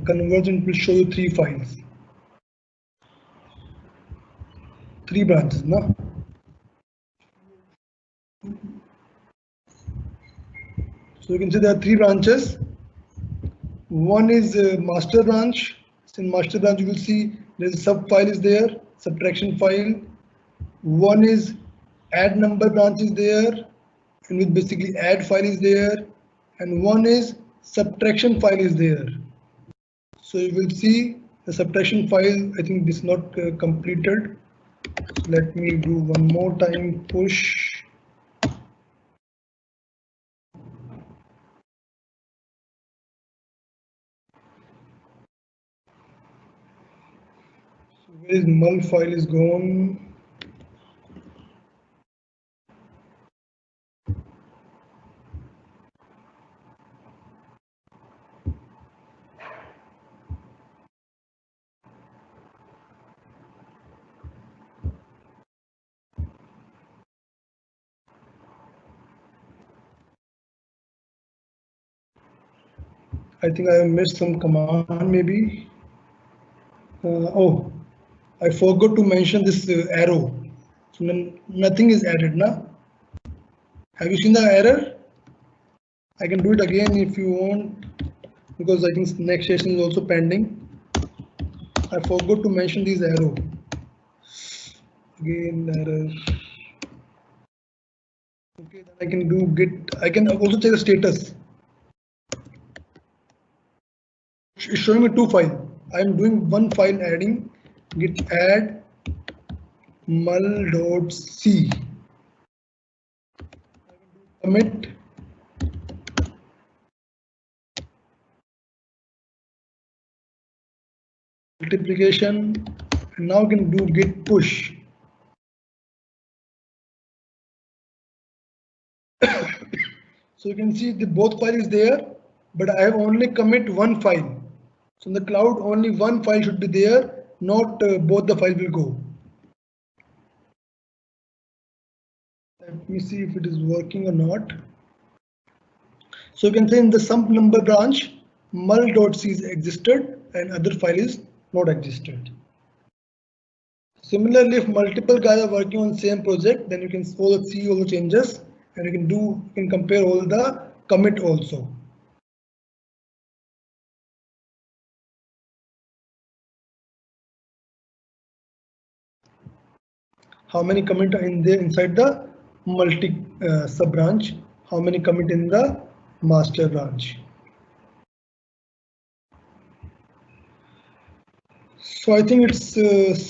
conversion, it will show you 3 files, 3 branches. No? So you can see there are 3 branches. One is master branch. So in master branch, you will see there's a sub file is there, subtraction file. One is add number branch is there, and with basically add file is there, and one is subtraction file is there. So you will see the subtraction file. I think this is not completed. So let me do one more time push. So where is mul file is gone? I think I have missed some command maybe. Oh, I forgot to mention this arrow. So nothing is added now. Have you seen the error? I can do it again if you want, because I think next session is also pending. I forgot to mention this arrow. Again error. Okay, then I can do git. I can also check the status. It's showing me 2 files. I am doing 1 file adding git add mul.c. Commit multiplication, and now I can do git push. So you can see the both file is there, but I have only commit 1 file. So in the cloud, only 1 file should be there, not both the file will go. Let me see if it is working or not. So you can say in the sum number branch, mul.c is existed and other file is not existed. Similarly, if multiple guys are working on same project, then you can see all the changes, and you can compare all the commit also. how many commit are in there inside the multi sub branch, how many commit in the master branch. So I think it's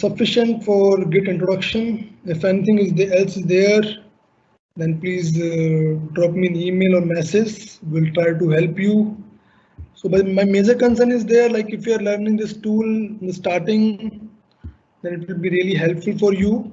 sufficient for Git introduction. If anything else is there, then please drop me an email or message. We'll try to help you. So but my major concern is there, like if you're learning this tool in the starting, then it will be really helpful for you.